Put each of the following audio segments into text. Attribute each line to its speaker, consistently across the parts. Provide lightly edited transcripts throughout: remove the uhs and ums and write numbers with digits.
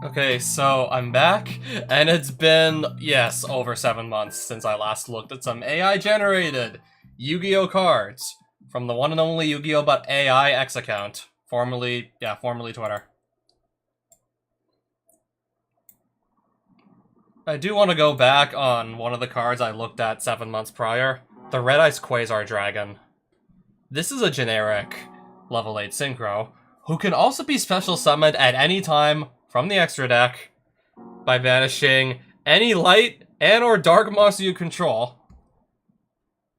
Speaker 1: Okay, so I'm back, and it's been, yes, over 7 months since I last looked at some AI-generated Yu-Gi-Oh cards from the one and only Yu-Gi-Oh! But AI X account, formerly Twitter. I do want to go back on one of the cards I looked at 7 months prior, the Red Ice Quasar Dragon. This is a generic level 8 synchro, who can also be special summoned at any time from the extra deck by banishing any light and or dark monster you control.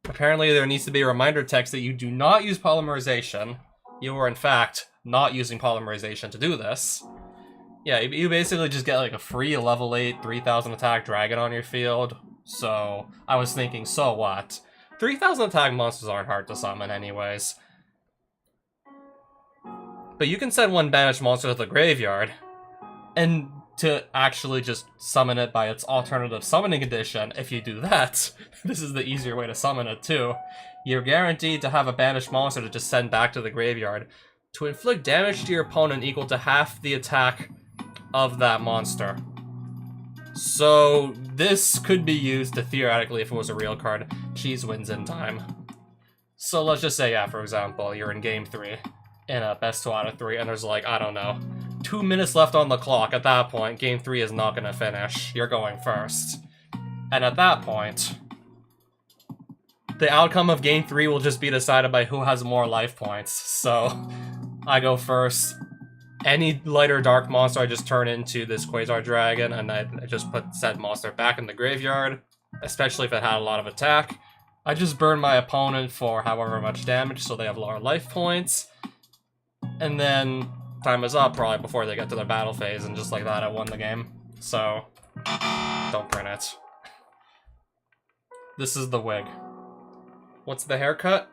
Speaker 1: Apparently there needs to be a reminder text that you do not use polymerization. You are in fact not using polymerization to do this. Yeah, you basically just get like a free level 8 3000 attack dragon on your field. So I was thinking, so what? 3000 attack monsters aren't hard to summon anyways. But you can send one banished monster to the graveyard, and to actually just summon it by its alternative summoning condition, if you do that, this is the easier way to summon it too, you're guaranteed to have a banished monster to just send back to the graveyard to inflict damage to your opponent equal to half the attack of that monster. So this could be used to, theoretically, if it was a real card, cheese wins in time. So let's just say, yeah, for example, you're in game 3 in a best 2 out of 3, and there's like, I don't know, 2 minutes left on the clock. At that point, game 3 is not gonna finish. You're going first. And at that point, the outcome of game 3 will just be decided by who has more life points. So, I go first. Any light or dark monster I just turn into this Quasar Dragon, and I just put said monster back in the graveyard, especially if it had a lot of attack. I just burn my opponent for however much damage so they have lower life points. And then time is up probably before they get to their battle phase, and just like that I won the game. So, don't print it. This is the wig. What's the haircut?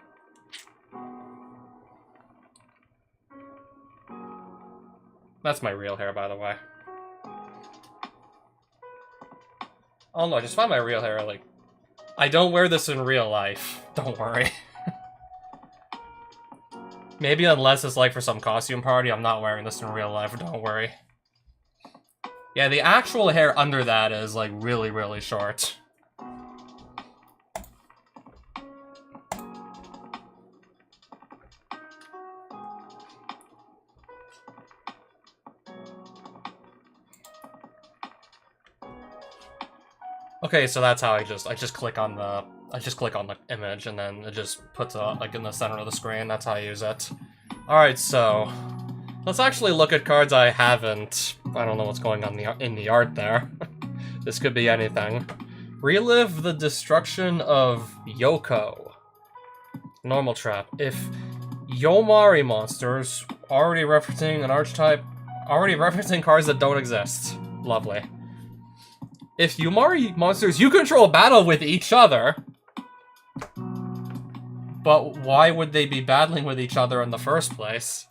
Speaker 1: That's my real hair, by the way. Oh no, I just found my real hair, like... I don't wear this in real life. Don't worry. Maybe unless it's like for some costume party, I'm not wearing this in real life, don't worry. Yeah, the actual hair under that is like really, really short. Okay, so that's how I just click on the image, and then it just puts it like in the center of the screen. That's how I use it. Alright, so let's actually look at cards I haven't. I don't know what's going on in the art there. This could be anything. Relive the destruction of Yoko. Normal trap. If Yomari monsters already referencing an archetype, already referencing cards that don't exist. Lovely. If Yomari monsters you control battle with each other, but why would they be battling with each other in the first place?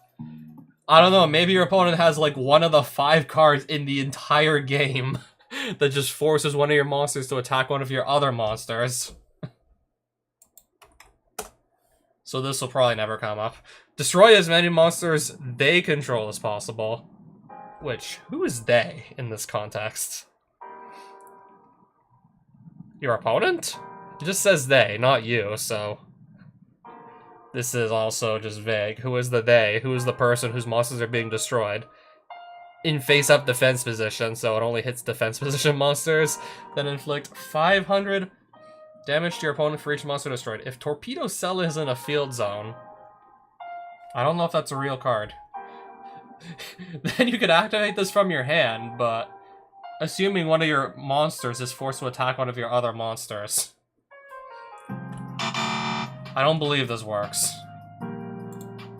Speaker 1: I don't know, maybe your opponent has like one of the 5 cards in the entire game that just forces one of your monsters to attack one of your other monsters. So this will probably never come up. Destroy as many monsters they control as possible. Which, who is they in this context? Your opponent? It just says they, not you, so... This is also just vague. Who is the they? Who is the person whose monsters are being destroyed? In face-up defense position, so it only hits defense position monsters. Then inflict 500 damage to your opponent for each monster destroyed. If Torpedo Cell is in a field zone... I don't know if that's a real card. Then you could activate this from your hand, but... assuming one of your monsters is forced to attack one of your other monsters. I don't believe this works.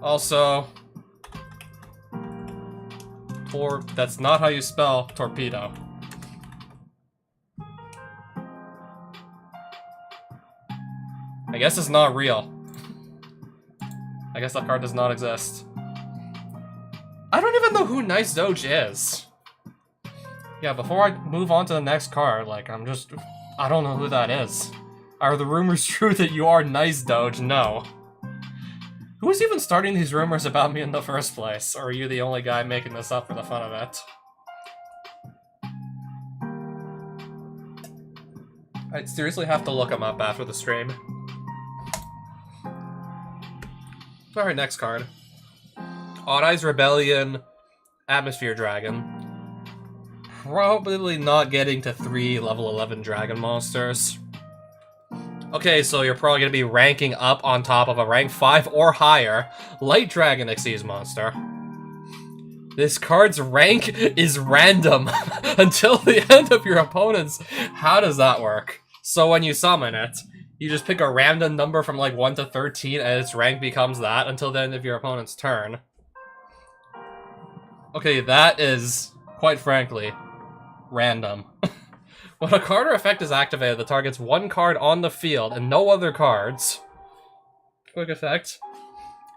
Speaker 1: Also... that's not how you spell torpedo. I guess it's not real. I guess that card does not exist. I don't even know who Nice Doge is. Yeah, before I move on to the next card, like, I don't know who that is. Are the rumors true that you are Nice Doge? No. Who is even starting these rumors about me in the first place? Or are you the only guy making this up for the fun of it? I'd seriously have to look them up after the stream. Alright, next card. Odd Eyes Rebellion, Atmosphere Dragon. Probably not getting to 3 level 11 dragon monsters. Okay, so you're probably going to be ranking up on top of a rank 5 or higher Light Dragon Xyz monster. This card's rank is random until the end of your opponent's. How does that work? So when you summon it, you just pick a random number from like 1 to 13 and its rank becomes that until the end of your opponent's turn. Okay, that is, quite frankly, random. When a card or effect is activated that targets one card on the field and no other cards. Quick effect.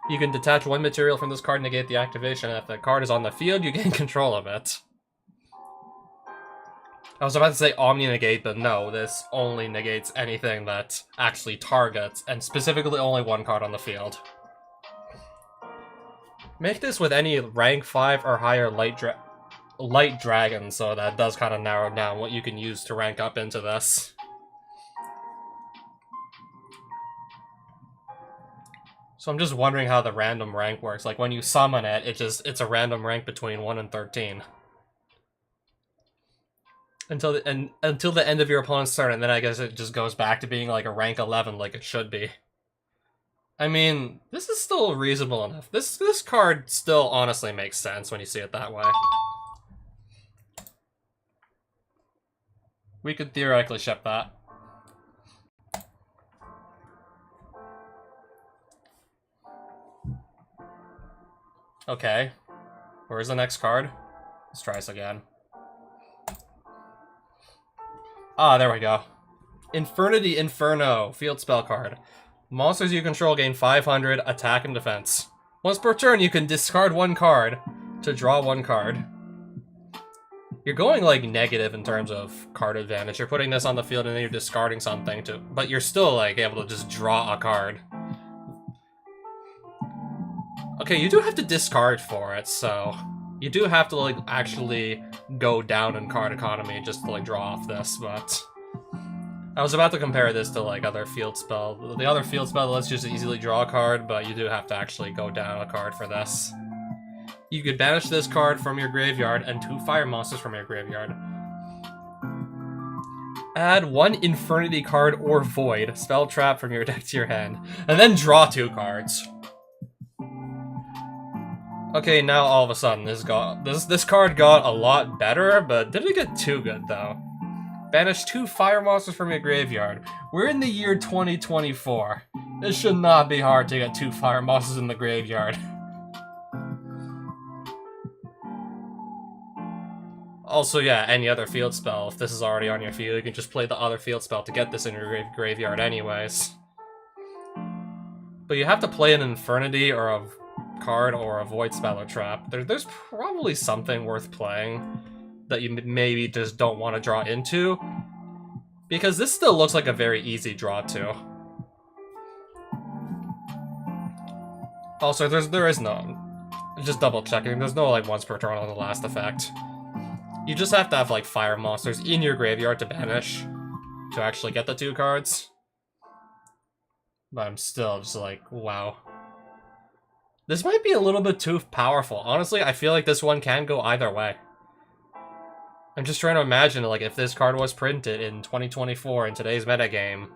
Speaker 1: You can detach one material from this card and negate the activation. If the card is on the field, you gain control of it. I was about to say Omni-negate, but no, this only negates anything that actually targets, and specifically only one card on the field. Make this with any rank 5 or higher light dragon, so that does kind of narrow down what you can use to rank up into this. So I'm just wondering how the random rank works. Like when you summon it, it's a random rank between 1 and 13. Until the end of your opponent's turn, and then I guess it just goes back to being like a rank 11 like it should be. I mean, this is still reasonable enough. This card still honestly makes sense when you see it that way. We could theoretically ship that. Okay. Where's the next card? Let's try this again. Ah, there we go. Infernity Inferno. Field spell card. Monsters you control gain 500 attack and defense. Once per turn, you can discard one card to draw one card. You're going, like, negative in terms of card advantage. You're putting this on the field and then you're discarding something to... But you're still, like, able to just draw a card. Okay, you do have to discard for it, so... You do have to, like, actually go down in card economy just to, like, draw off this, but... I was about to compare this to, like, other field spell. The other field spell lets you just easily draw a card, but you do have to actually go down a card for this. You could banish this card from your graveyard and 2 fire monsters from your graveyard. Add 1 Infernity card or Void, spell trap from your deck to your hand, and then draw 2 cards. Okay, now all of a sudden this card got a lot better, but didn't get too good though. Banish 2 fire monsters from your graveyard. We're in the year 2024. It should not be hard to get 2 fire monsters in the graveyard. Also, yeah, any other field spell. If this is already on your field, you can just play the other field spell to get this in your graveyard anyways. But you have to play an Infernity or a card or a Void spell or trap. There's probably something worth playing that you maybe just don't want to draw into, because this still looks like a very easy draw too. Also, there is no, just double checking, there's no like once per turn on the last effect. You just have to have like fire monsters in your graveyard to banish to actually get the 2 cards. But I'm still just like, wow. This might be a little bit too powerful. Honestly, I feel like this one can go either way. I'm just trying to imagine, like, if this card was printed in 2024 in today's metagame,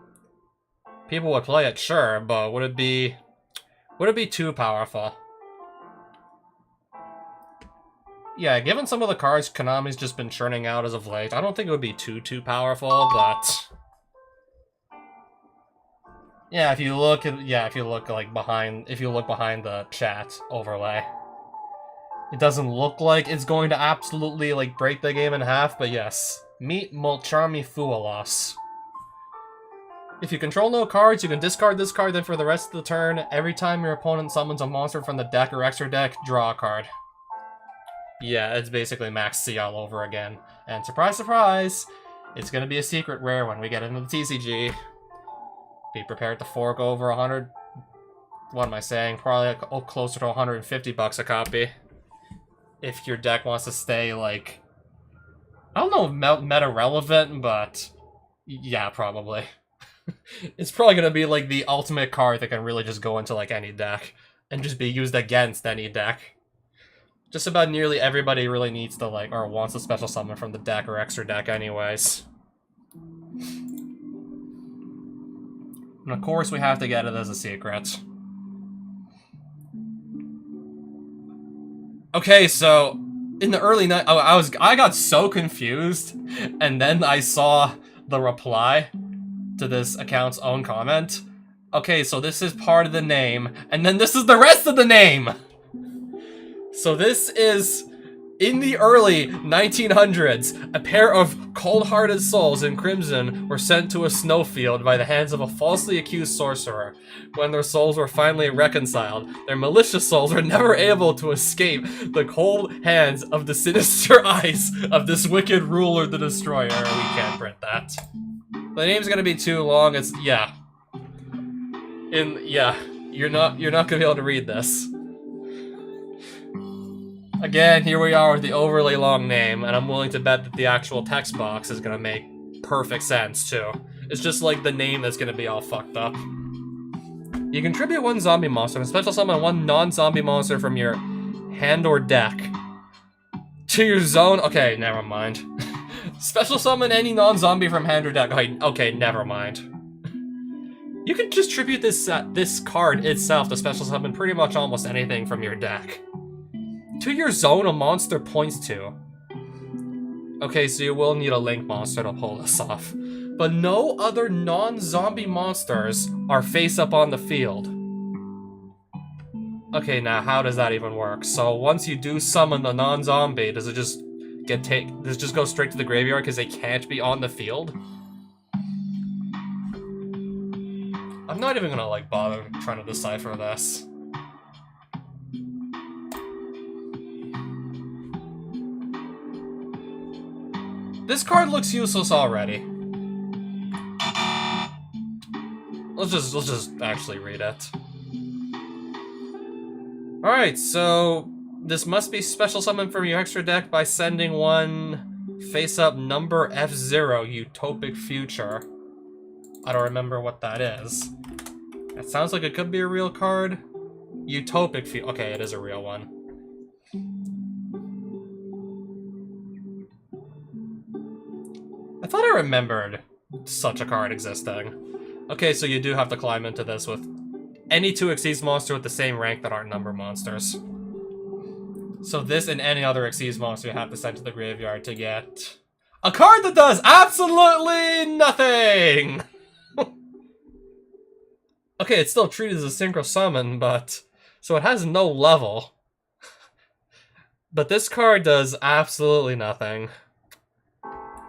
Speaker 1: people would play it, sure, but would it be too powerful? Yeah, given some of the cards Konami's just been churning out as of late, I don't think it would be too powerful, but... Yeah, if you look behind the chat overlay, it doesn't look like it's going to absolutely, like, break the game in half, but yes. Meet Molcharmi Fualos. If you control no cards, you can discard this card, then for the rest of the turn, every time your opponent summons a monster from the deck or extra deck, draw a card. Yeah, it's basically Max C all over again. And surprise, surprise, it's gonna be a secret rare when we get into the TCG. Be prepared to fork over 100... What am I saying? Probably like, closer to 150 bucks a copy. If your deck wants to stay, like... I don't know if meta relevant, but... Yeah, probably. It's probably gonna be like the ultimate card that can really just go into like any deck and just be used against any deck. Just about nearly everybody really needs to like or wants a special summon from the deck or extra deck anyways. And of course we have to get it as a secret. Okay, so in the early night, I got so confused, and then I saw the reply to this account's own comment. Okay, so this is part of the name, and then this is the rest of the name! So this is, in the early 1900s, a pair of cold-hearted souls in crimson were sent to a snowfield by the hands of a falsely accused sorcerer. When their souls were finally reconciled, their malicious souls were never able to escape the cold hands of the sinister eyes of this wicked ruler, the Destroyer. We can't print that. The name's gonna be too long. It's yeah. You're not gonna be able to read this. Again, here we are with the overly long name, and I'm willing to bet that the actual text box is gonna make perfect sense too. It's just like the name that's gonna be all fucked up. You contribute one zombie monster and special summon one non-zombie monster from your hand or deck to your zone. Okay, never mind. Special summon any non-zombie from hand or deck. Okay, never mind. You can just tribute this card itself to special summon pretty much almost anything from your deck. To your zone a monster points to. Okay, so you will need a link monster to pull this off. But no other non-zombie monsters are face up on the field. Okay, now how does that even work? So once you do summon the non-zombie, does it just go straight to the graveyard because they can't be on the field? I'm not even gonna like bother trying to decipher this. This card looks useless already. Let's just actually read it. Alright, so this must be special summon from your extra deck by sending one face-up number F0 Utopic Future. I don't remember what that is. That sounds like it could be a real card. Utopic Future. Okay, it is a real one. I thought I remembered such a card existing. Okay, so you do have to climb into this with any 2 Xyz monster with the same rank that aren't number monsters. So this and any other Xyz monster you have to send to the graveyard to get a card that does absolutely nothing! Okay, it's still treated as a synchro summon, but... So it has no level. But this card does absolutely nothing.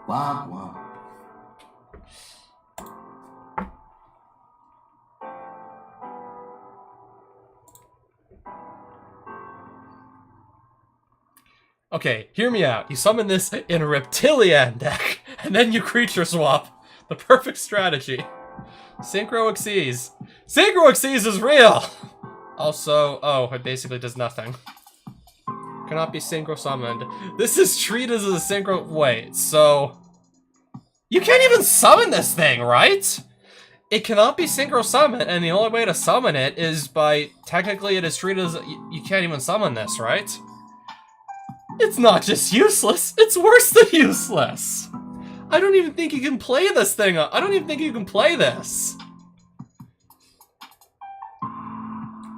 Speaker 2: Wah, wah.
Speaker 1: Okay, hear me out. You summon this in a Reptilian deck, and then you creature swap. The perfect strategy. Synchro Xyz. Synchro Xyz is real! Also, oh, it basically does nothing. Cannot be synchro summoned. This is treated as a synchro... Wait, so... You can't even summon this thing, right? It cannot be synchro summoned, and the only way to summon it is by... Technically, it is treated as... You can't even summon this, right? It's not just useless, it's worse than useless! I don't even think you can play this thing. I don't even think you can play this.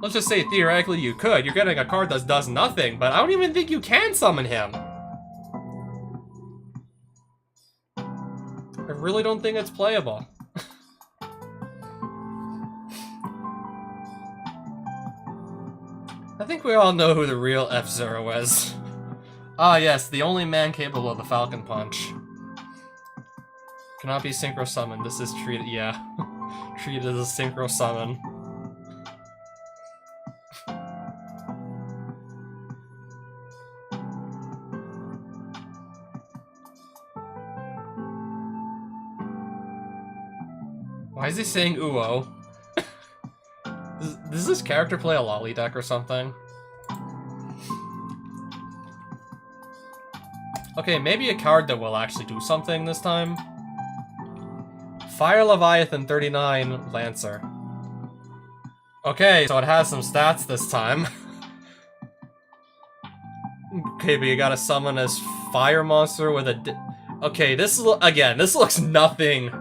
Speaker 1: Let's just say theoretically you could. You're getting a card that does nothing, but I don't even think you can summon him. I really don't think it's playable. I think we all know who the real F-Zero is. Ah yes, the only man capable of the Falcon Punch. Cannot be synchro summoned. This is treated, yeah. Treated as a synchro summon. Why is he saying Uo? Does this character play a lolly deck or something? Okay, maybe a card that will actually do something this time. Fire Leviathan 39 Lancer. Okay, so it has some stats this time. Okay, but you gotta summon this fire monster with a... Okay, this looks nothing.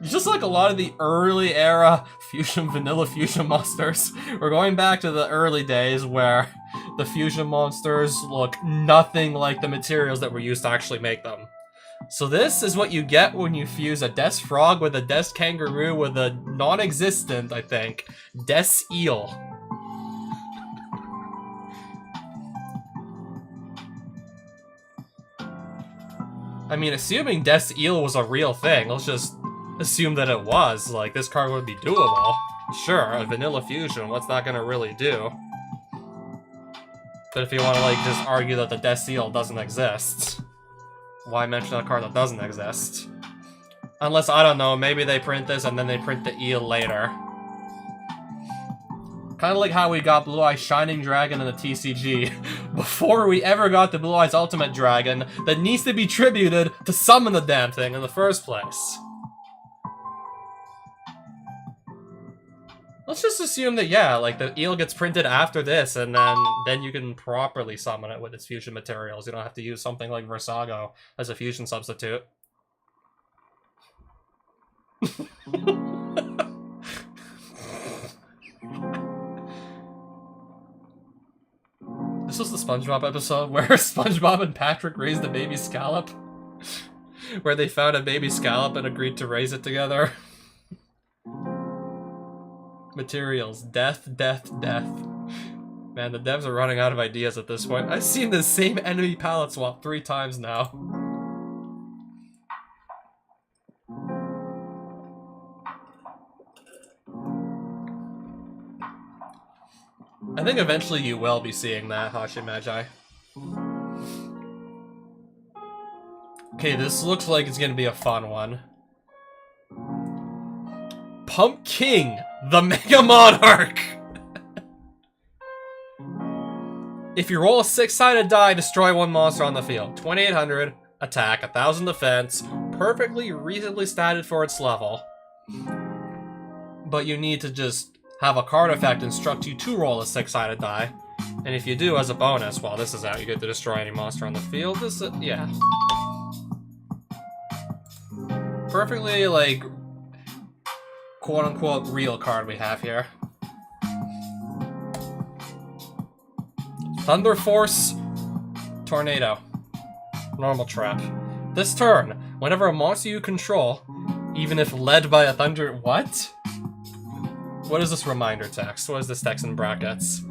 Speaker 1: Just like a lot of the early era vanilla fusion monsters. We're going back to the early days where the fusion monsters look nothing like the materials that were used to actually make them. So this is what you get when you fuse a Des Frog with a Des Kangaroo with a non-existent, I think, Des Eel. I mean, assuming Des Eel was a real thing, let's just assume that it was. Like, this card would be doable. Sure, a vanilla fusion, what's that gonna really do? But if you want to, like, just argue that the Des Eel doesn't exist, why mention a card that doesn't exist? Unless, I don't know, maybe they print this and then they print the eel later. Kind of like how we got Blue Eyes Shining Dragon in the TCG, before we ever got the Blue Eyes Ultimate Dragon that needs to be tributed to summon the damn thing in the first place. Let's just assume that, yeah, like, the eel gets printed after this, and then you can properly summon it with its fusion materials. You don't have to use something like Versago as a fusion substitute. This was the SpongeBob episode where SpongeBob and Patrick raised a baby scallop. Where they found a baby scallop and agreed to raise it together. Materials. Death, death, death. Man, the devs are running out of ideas at this point. I've seen the same enemy palette swap 3 times now. I think eventually you will be seeing that, Hashi Magi. Okay, this looks like it's gonna be a fun one. Pump King, the Mega Monarch! If you roll a 6-sided die, destroy 1 monster on the field. 2800, attack, 1000 defense, perfectly reasonably statted for its level. But you need to just have a card effect instruct you to roll a 6-sided die. And if you do, as a bonus, while this is out, you get to destroy any monster on the field. This is, yeah. Perfectly, like, quote-unquote real card we have here. Thunder Force, Tornado. Normal trap. This turn, whenever a monster you control, even if led by a thunder... What? What is this reminder text? What is this text in brackets?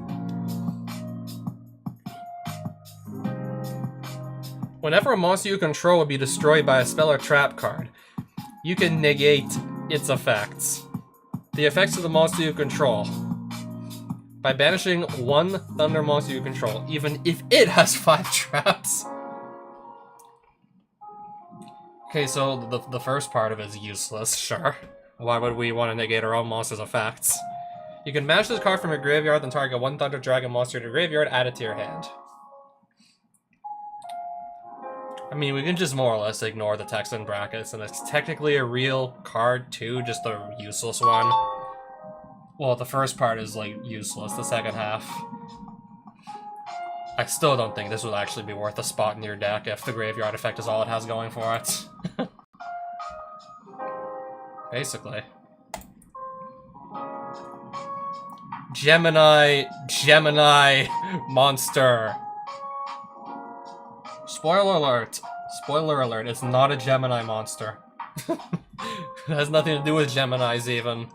Speaker 1: Whenever a monster you control will be destroyed by a spell or trap card, you can negate its effects. The effects of the monster you control. By banishing 1 thunder monster you control, even if it has 5 traps. Okay, so the first part of it is useless, sure. Why would we want to negate our own monster's effects? You can banish this card from your graveyard, then target 1 Thunder Dragon monster to your graveyard, add it to your hand. I mean, we can just more or less ignore the text in brackets, and it's technically a real card too, just a useless one. Well, the first part is, like, useless, the second half. I still don't think this would actually be worth a spot in your deck if the graveyard effect is all it has going for it. Basically. Gemini monster. Spoiler alert. Spoiler alert, it's not a Gemini monster. It has nothing to do with Geminis even.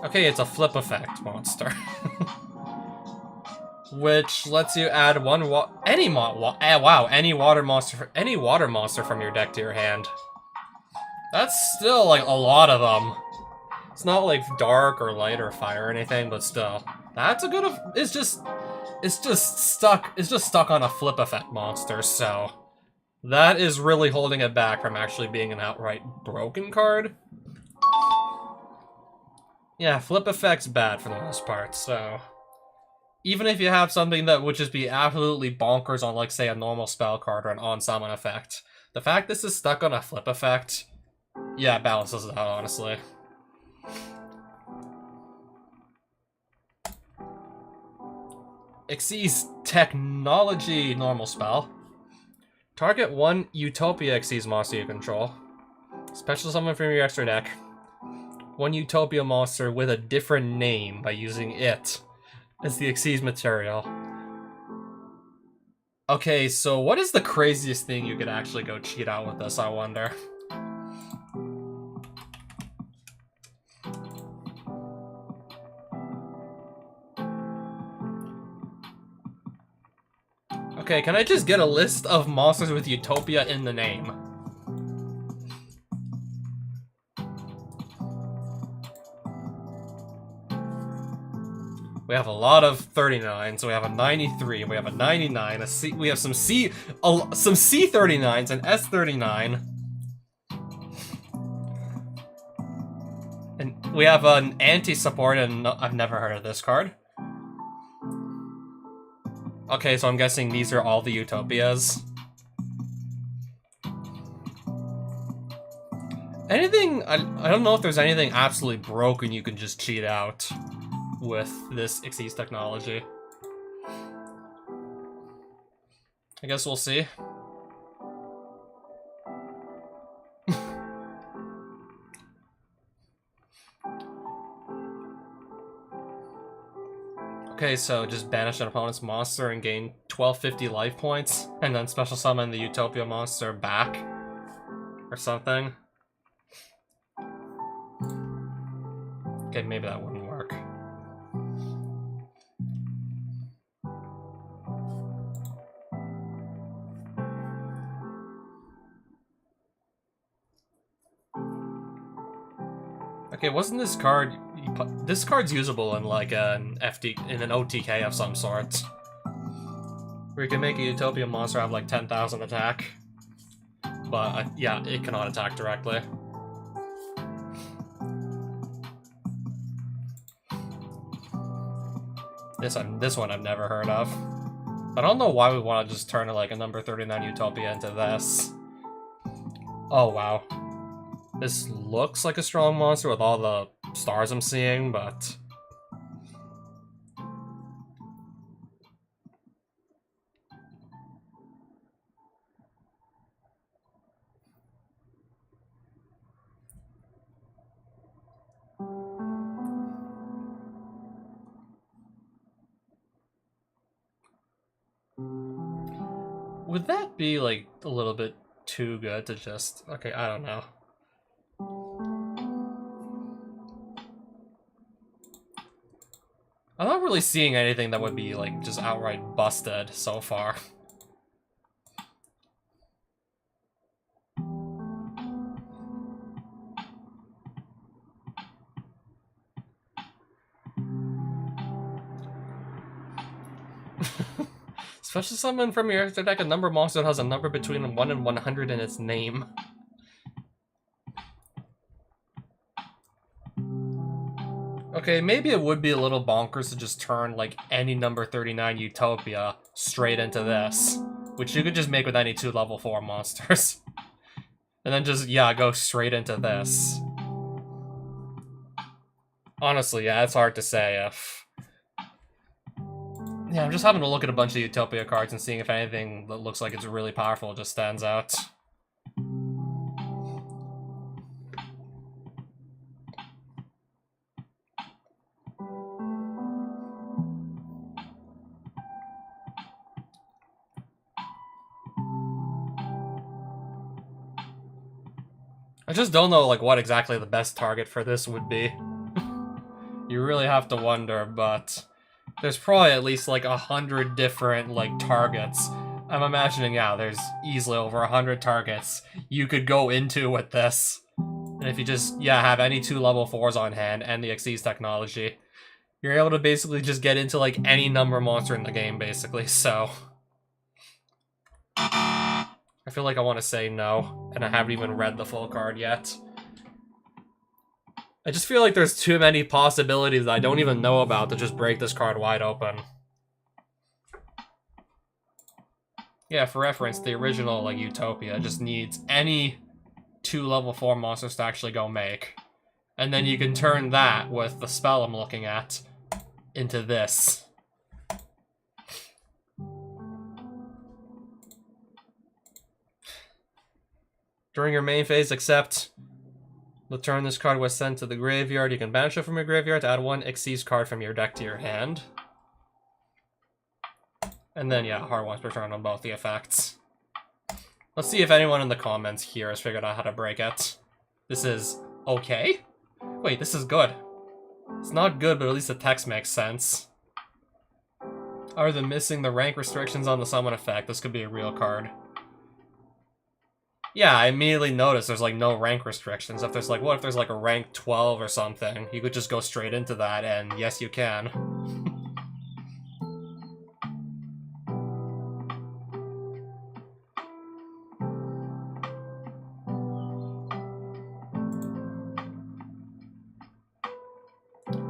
Speaker 1: Okay, it's a flip effect monster. Which lets you add any water monster from your deck to your hand. That's still, like, a lot of them. It's not, like, dark or light or fire or anything, but still. That's a good... It's just stuck on a flip effect monster, so... That is really holding it back from actually being an outright broken card. Yeah, flip effect's bad for the most part, so... Even if you have something that would just be absolutely bonkers on, like, say, a normal spell card or an on-summon effect, the fact this is stuck on a flip effect Yeah, it balances it out, honestly. Xyz Technology normal spell. Target one Utopia Xyz monster you control. Special summon from your extra deck. One Utopia monster with a different name by using it as the Xyz material. Okay, so what is the craziest thing you could actually go cheat out with this, I wonder? Okay, can I just get a list of monsters with Utopia in the name? We have a lot of 39, so we have a 93, we have a 99, a C, we have some C39s, an S39. And we have an anti-support, and I've never heard of this card. Okay, so I'm guessing these are all the Utopias. Anything, I don't know if there's anything absolutely broken you can just cheat out with this Xyz technology. I guess we'll see. Okay, so just banish an opponent's monster and gain 1250 life points, and then special summon the Utopia monster back, or something. Okay, maybe that wouldn't work. Okay, wasn't this card... This card's usable in like an in an OTK of some sort. Where you can make a Utopia monster have like 10,000 attack. But yeah, it cannot attack directly. This one I've never heard of. I don't know why we want to just turn like a number 39 Utopia into this. Oh wow. This looks like a strong monster with all the stars I'm seeing, but... Would that be, like, a little bit too good to just... Okay, I don't know. I'm not really seeing anything that would be, like, just outright busted so far. Special summon from your extra deck a number monster that has a number between 1 and 100 in its name. Okay, maybe it would be a little bonkers to just turn, like, any number 39 Utopia straight into this. Which you could just make with any 2 level 4 monsters. And then just, yeah, go straight into this. Honestly, yeah, it's hard to say if... Yeah, I'm just having to look at a bunch of Utopia cards and seeing if anything that looks like it's really powerful just stands out. I just don't know, like, what exactly the best target for this would be. You really have to wonder, but... There's probably at least, like, 100 different, like, targets. I'm imagining, yeah, there's easily over 100 targets you could go into with this. And if you just, yeah, have any 2 level 4s on hand and the Xyz technology, you're able to basically just get into, like, any number monster in the game, basically, so... I feel like I want to say no, and I haven't even read the full card yet. I just feel like there's too many possibilities that I don't even know about to just break this card wide open. Yeah, for reference, the original, like, Utopia just needs any 2 level 4 monsters to actually go make. And then you can turn that, with the spell I'm looking at, into this. During your main phase, except the turn this card was sent to the graveyard, you can banish it from your graveyard to add 1 Xyz card from your deck to your hand. And then, yeah, hard one's return on both the effects. Let's see if anyone in the comments here has figured out how to break it. This is okay? Wait, this is good. It's not good, but at least the text makes sense. Other than missing the rank restrictions on the summon effect, this could be a real card. Yeah, I immediately noticed there's like no rank restrictions. If there's like, what if there's like a rank 12 or something? You could just go straight into that, and yes, you can.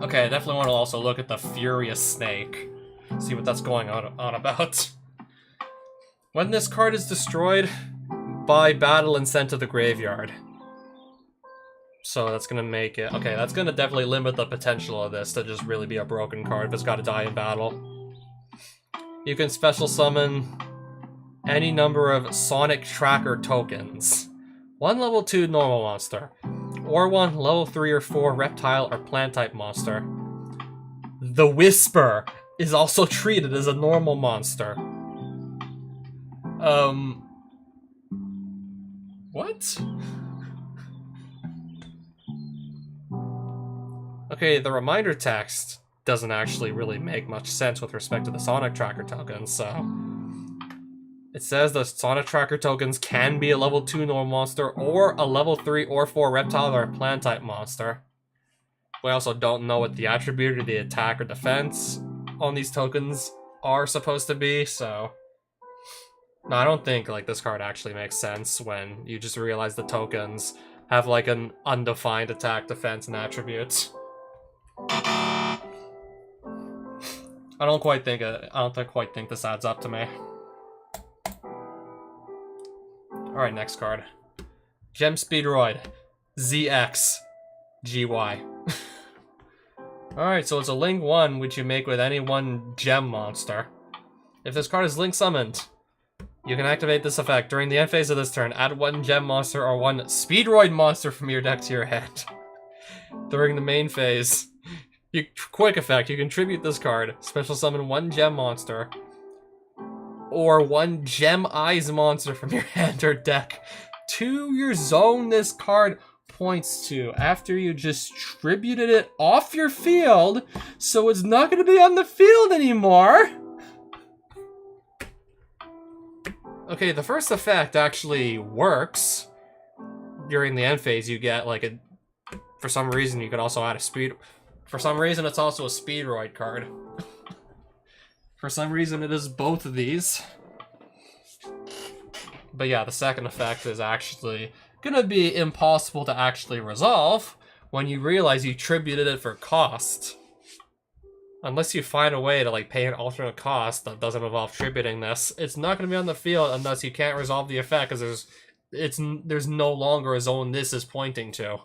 Speaker 1: Okay, I definitely want to also look at the Furious Snake. See what that's going on about. When this card is destroyed by battle and sent to the graveyard. So that's gonna make it... Okay, that's gonna definitely limit the potential of this to just really be a broken card if it's gotta die in battle. You can special summon any number of Sonic Tracker tokens. 1 level 2 normal monster. Or 1 level 3 or 4 reptile or plant type monster. The Whisper is also treated as a normal monster. What? Okay, the reminder text doesn't actually really make much sense with respect to the Sonic Tracker tokens, so... It says the Sonic Tracker tokens can be a level 2 normal monster, or a level 3 or 4 reptile or plant type monster. We also don't know what the attribute or the attack or defense on these tokens are supposed to be, so... No, I don't think like this card actually makes sense when you just realize the tokens have like an undefined attack, defense, and attributes. I don't quite think this adds up to me. Alright, next card. Gem Speedroid. ZX. GY. Alright, so it's a Link 1, which you make with any one gem monster. If this card is Link summoned, you can activate this effect. During the end phase of this turn, add 1 gem monster or 1 Speedroid monster from your deck to your hand. During the main phase, quick effect, you contribute this card. Special summon 1 gem monster or 1 Gem Eyes monster from your hand or deck to your zone this card points to after you distributed it off your field, so it's not going to be on the field anymore. Okay, the first effect actually works. During the end phase, you get like a... For some reason, you could also add a speed... For some reason, it's also a Speedroid card. For some reason, it is both of these. But yeah, the second effect is actually gonna be impossible to actually resolve when you realize you tributed it for cost. Unless you find a way to like pay an alternate cost that doesn't involve tributing this, it's not gonna be on the field unless you can't resolve the effect because there's no longer a zone this is pointing to.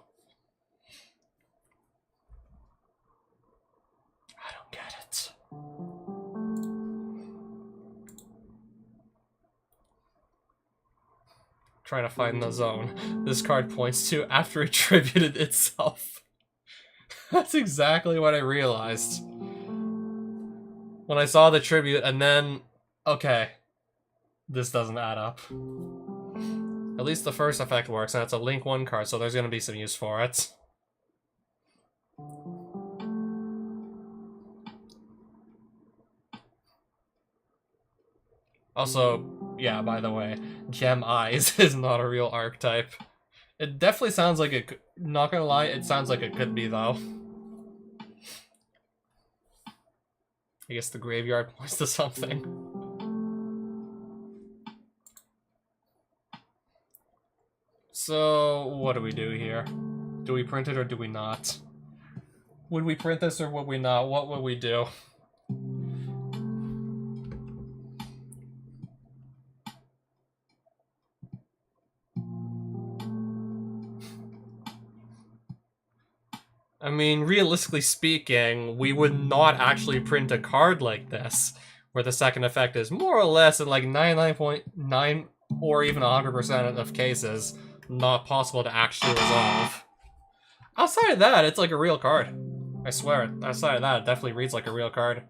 Speaker 1: I don't get it. Trying to find the zone this card points to after it tributed itself. That's exactly what I realized when I saw the tribute, and then, okay, this doesn't add up. At least the first effect works, and it's a Link 1 card, so there's going to be some use for it. Also, yeah, by the way, Gem Eyes is not a real archetype. It definitely sounds like it, not gonna lie, it sounds like it could be, though. I guess the graveyard points to something. So, what do we do here? Do we print it or do we not? Would we print this or would we not? What would we do? I mean, realistically speaking, we would not actually print a card like this, where the second effect is more or less in like 99.9 or even 100% of cases not possible to actually resolve. Outside of that, it's like a real card. I swear, outside of that, it definitely reads like a real card.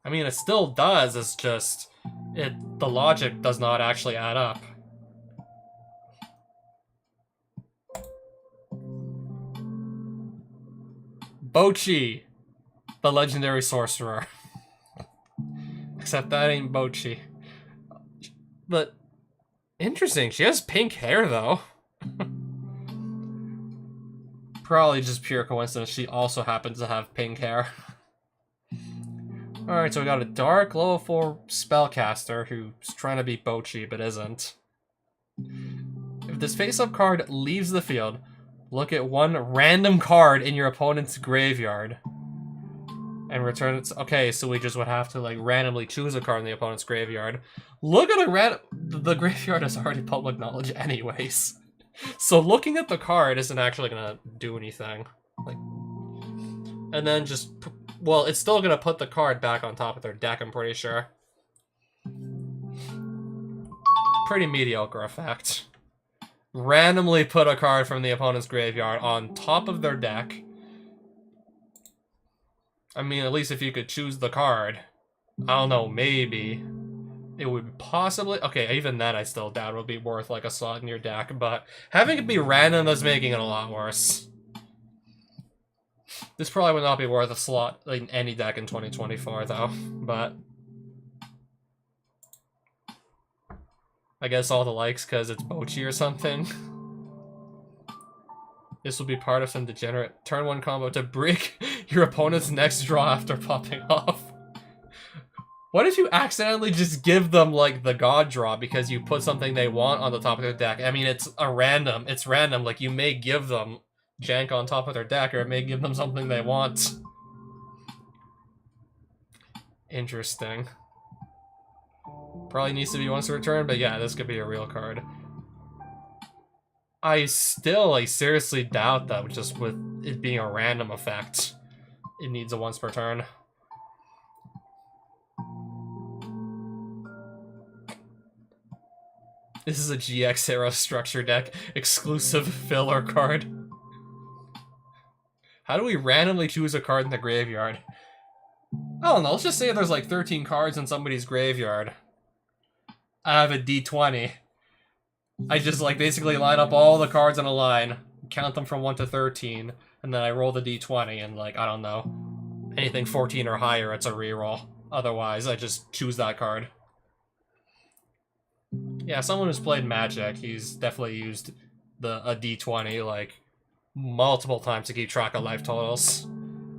Speaker 1: I mean, it still does, it's just... the logic does not actually add up. Bochi, the legendary sorcerer. Except that ain't Bochi. But, interesting, she has pink hair, though. Probably just pure coincidence, she also happens to have pink hair. Alright, so we got a dark level 4 spellcaster who's trying to beat Bochi but isn't. If this face-up card leaves the field, look at one random card in your opponent's graveyard. And return it. Okay, so we just would have to like randomly choose a card in the opponent's graveyard. Look at the graveyard is already public knowledge anyways. So looking at the card isn't actually gonna do anything. Like, and then just, well, it's still gonna put the card back on top of their deck, I'm pretty sure. Pretty mediocre effect. Randomly put a card from the opponent's graveyard on top of their deck. I mean, at least if you could choose the card. I don't know, maybe. It would possibly... Okay, even then I still doubt it would be worth like a slot in your deck, but having it be random is making it a lot worse. This probably would not be worth a slot in any deck in 2024, though, but... I guess all the likes because it's Bochi or something. This will be part of some degenerate turn 1 combo to break your opponent's next draw after popping off. What if you accidentally just give them, like, the god draw because you put something they want on the top of their deck? I mean, it's random. Like, you may give them jank on top of their deck, or it may give them something they want. Interesting. Probably needs to be once a return, but yeah, this could be a real card. I seriously doubt that just with it being a random effect, it needs a once per turn. This is a GX era structure deck, exclusive filler card. How do we randomly choose a card in the graveyard? I don't know, let's just say there's like 13 cards in somebody's graveyard. I have a D20. I just like basically line up all the cards in a line, count them from 1 to 13, and then I roll the D20 and like, I don't know, anything 14 or higher, it's a reroll. Otherwise, I just choose that card. Yeah, someone who's played Magic, he's definitely used a D20 like multiple times to keep track of life totals.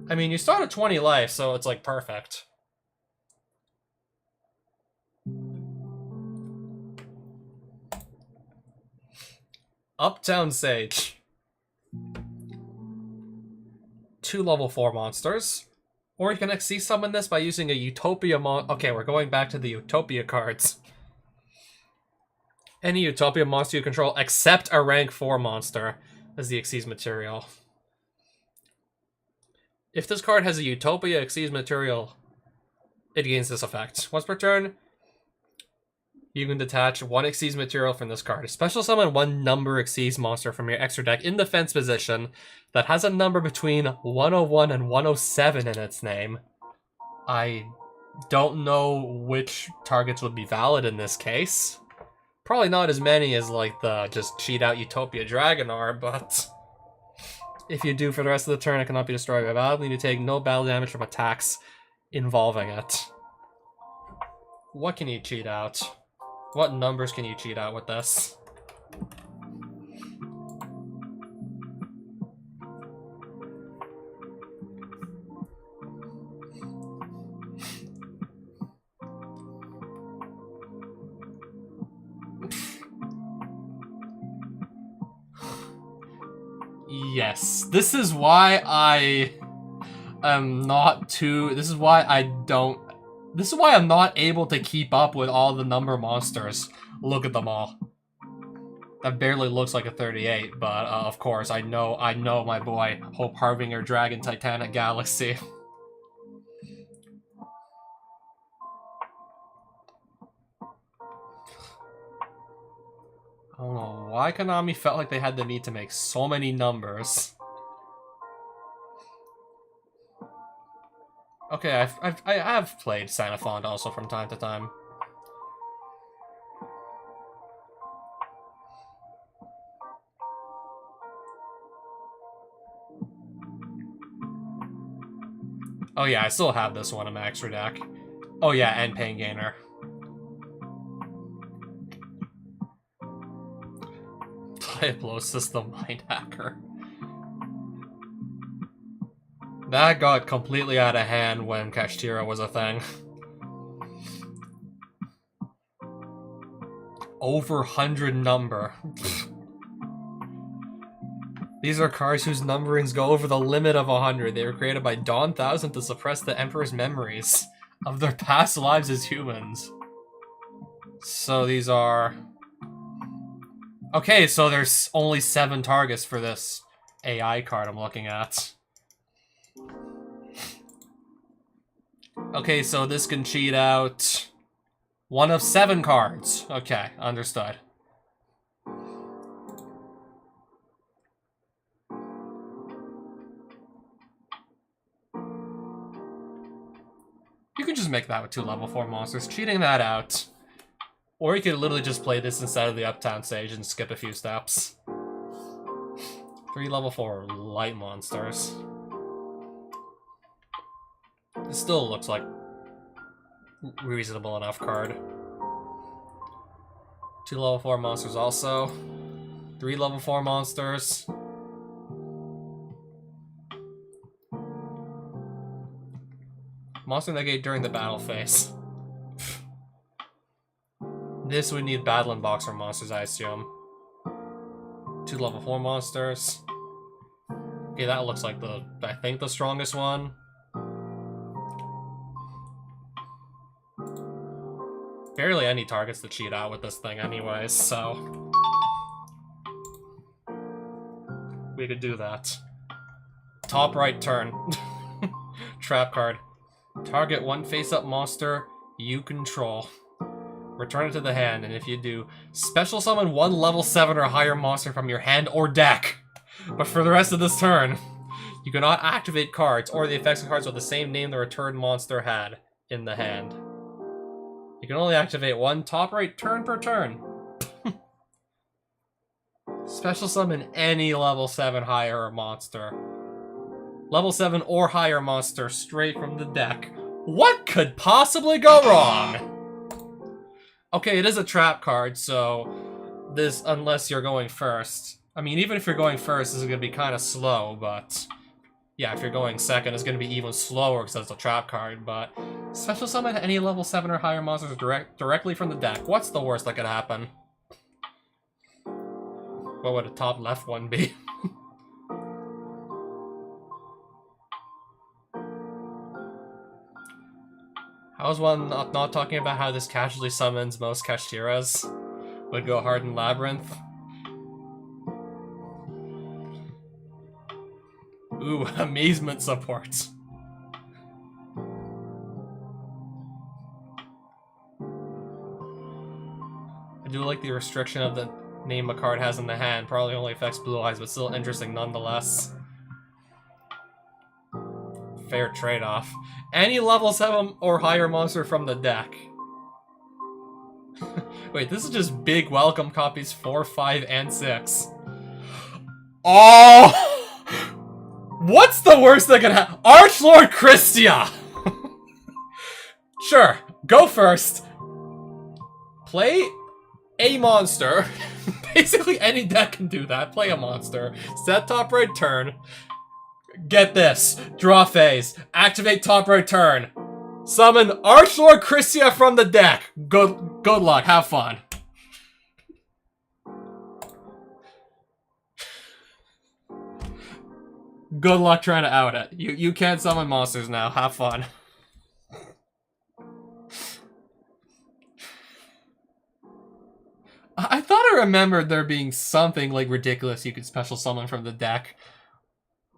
Speaker 1: I mean, you start at 20 life, so it's like perfect. Uptown Sage. 2 level 4 monsters. Or you can XC summon this by using a Utopia Okay, we're going back to the Utopia cards. Any Utopia monster you control except a rank 4 monster as the Xyz material. If this card has a Utopia Xyz material, it gains this effect. Once per turn, you can detach 1 Xyz material from this card. Special summon 1 number Xyz monster from your extra deck in defense position that has a number between 101 and 107 in its name. I don't know which targets would be valid in this case. Probably not as many as like the just cheat out Utopia Dragon are, but if you do for the rest of the turn, it cannot be destroyed by battle. You need to take no battle damage from attacks involving it. What can you cheat out? What numbers can you cheat out with this? Yes, this is why I am not too... This is why I'm not able to keep up with all the number monsters. Look at them all. That barely looks like a 38, but of course, I know my boy, Hope Harbinger Dragon Titanic Galaxy. I don't know why Konami felt like they had the need to make so many numbers. Okay, I have played Sanafond also from time to time. Oh yeah, I still have this one in my extra deck. Oh yeah, and Pain Gainer. Diablo System Mind Hacker. That got completely out of hand when Kashtira was a thing. Over 100 number. These are cards whose numberings go over the limit of 100. They were created by Dawn Thousand to suppress the Emperor's memories of their past lives as humans. So these are... Okay, so there's only 7 targets for this AI card I'm looking at. Okay, so this can cheat out 1 of 7 cards. Okay, understood. You can just make that with 2 level 4 monsters, cheating that out. Or you could literally just play this instead of the Uptown stage and skip a few steps. 3 level 4 light monsters. This still looks like reasonable enough card. 2 level 4 monsters also. 3 level 4 monsters. Monster negate during the battle phase. This would need Battle and Boxer monsters, I assume. 2 level 4 monsters. Okay, that looks like I think the strongest one. Barely any targets to cheat out with this thing anyways, so... we could do that. Top right turn. Trap card. Target 1 face-up monster you control. Return it to the hand, and if you do, special summon 1 level 7 or higher monster from your hand or deck. But for the rest of this turn, you cannot activate cards or the effects of cards with the same name the returned monster had in the hand. You can only activate 1 top right turn per turn. Special summon any level 7 higher monster. Level 7 or higher monster straight from the deck. What could possibly go wrong? Okay, it is a trap card, so this, unless you're going first. I mean, even if you're going first, this is going to be kind of slow, but... yeah, if you're going second, it's going to be even slower because it's a trap card, but... special summon any level 7 or higher monsters directly from the deck. What's the worst that could happen? What would a top left one be? How is one not talking about how this casually summons most Kashtiras? Would go hard in Labyrinth? Ooh, amazement support. I do like the restriction of the name a card has in the hand. Probably only affects blue eyes, but still interesting nonetheless. Fair trade-off. Any level 7 or higher monster from the deck. Wait, this is just big welcome copies 4, 5, and 6. Oh! What's the worst that could happen? Archlord Christia! Sure, go first. Play a monster. Basically any deck can do that. Play a monster. Set top right turn. Get this. Draw phase. Activate top right turn. Summon Archlord Christia from the deck. Good luck. Have fun. Good luck trying to out it. You can't summon monsters now. Have fun. I thought I remember there being something like ridiculous you could special summon from the deck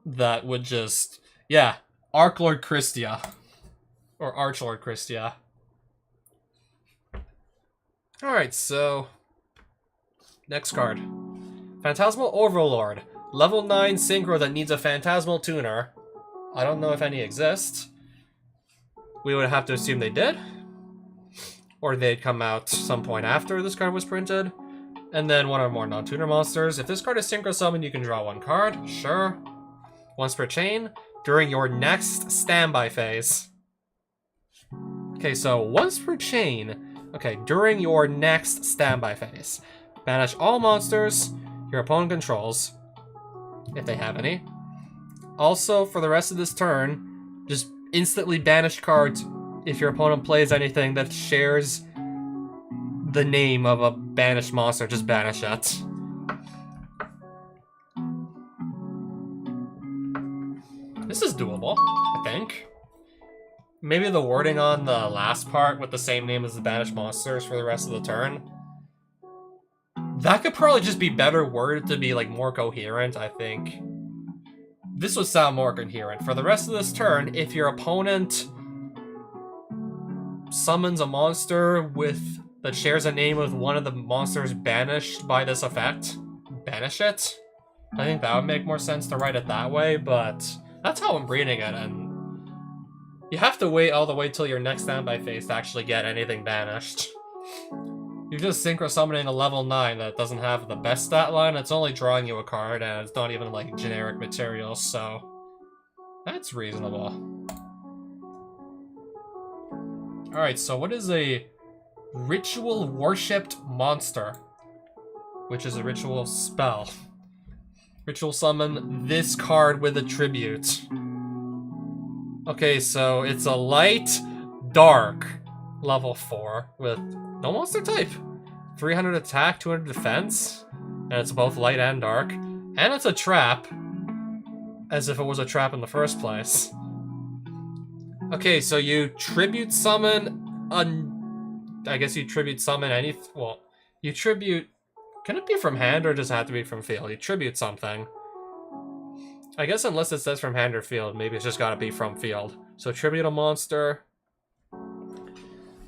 Speaker 1: that would just, yeah, Archlord Christia. Or Archlord Christia. Alright, so next card. Phantasmal Overlord. Level 9 synchro that needs a Phantasmal tuner. I don't know if any exist. We would have to assume they did. Or they'd come out some point after this card was printed. And then one or more non-tuner monsters. If this card is synchro summoned, you can draw one card. Sure. Once per chain. During your next standby phase. Okay, so once per chain. Okay, during your next standby phase. Banish all monsters your opponent controls. If they have any. Also, for the rest of this turn, just instantly banish cards if your opponent plays anything that shares the name of a banished monster. Just banish it. This is doable, I think. Maybe the wording on the last part with the same name as the banished monsters for the rest of the turn. That could probably just be better worded to be like more coherent, I think. This would sound more coherent. For the rest of this turn, if your opponent summons a monster that shares a name with one of the monsters banished by this effect, banish it. I think that would make more sense to write it that way, but that's how I'm reading it, and you have to wait all the way till your next standby phase to actually get anything banished. You're just synchro summoning a level 9 that doesn't have the best stat line, it's only drawing you a card, and it's not even like generic materials, so that's reasonable. Alright, so what is a ritual worshipped monster? Which is a ritual spell. Ritual summon this card with a tribute. Okay, so it's a light, dark, level 4 with no monster type. 300 attack, 200 defense, and it's both light and dark. And it's a trap, as if it was a trap in the first place. Okay, so you tribute summon I guess you tribute summon any... Well, you tribute... Can it be from hand or does it have to be from field? You tribute something. I guess unless it says from hand or field, maybe it's just gotta be from field. So tribute a monster.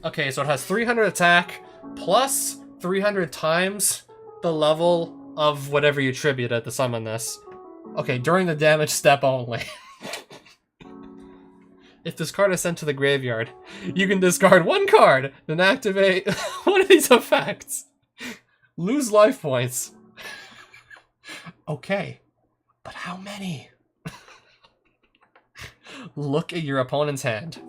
Speaker 1: Okay, so it has 300 attack, plus 300 times the level of whatever you tributed to summon this. Okay, during the damage step only. If this card is sent to the graveyard, you can discard one card, then activate one of these effects. Lose life points. Okay, but how many? Look at your opponent's hand.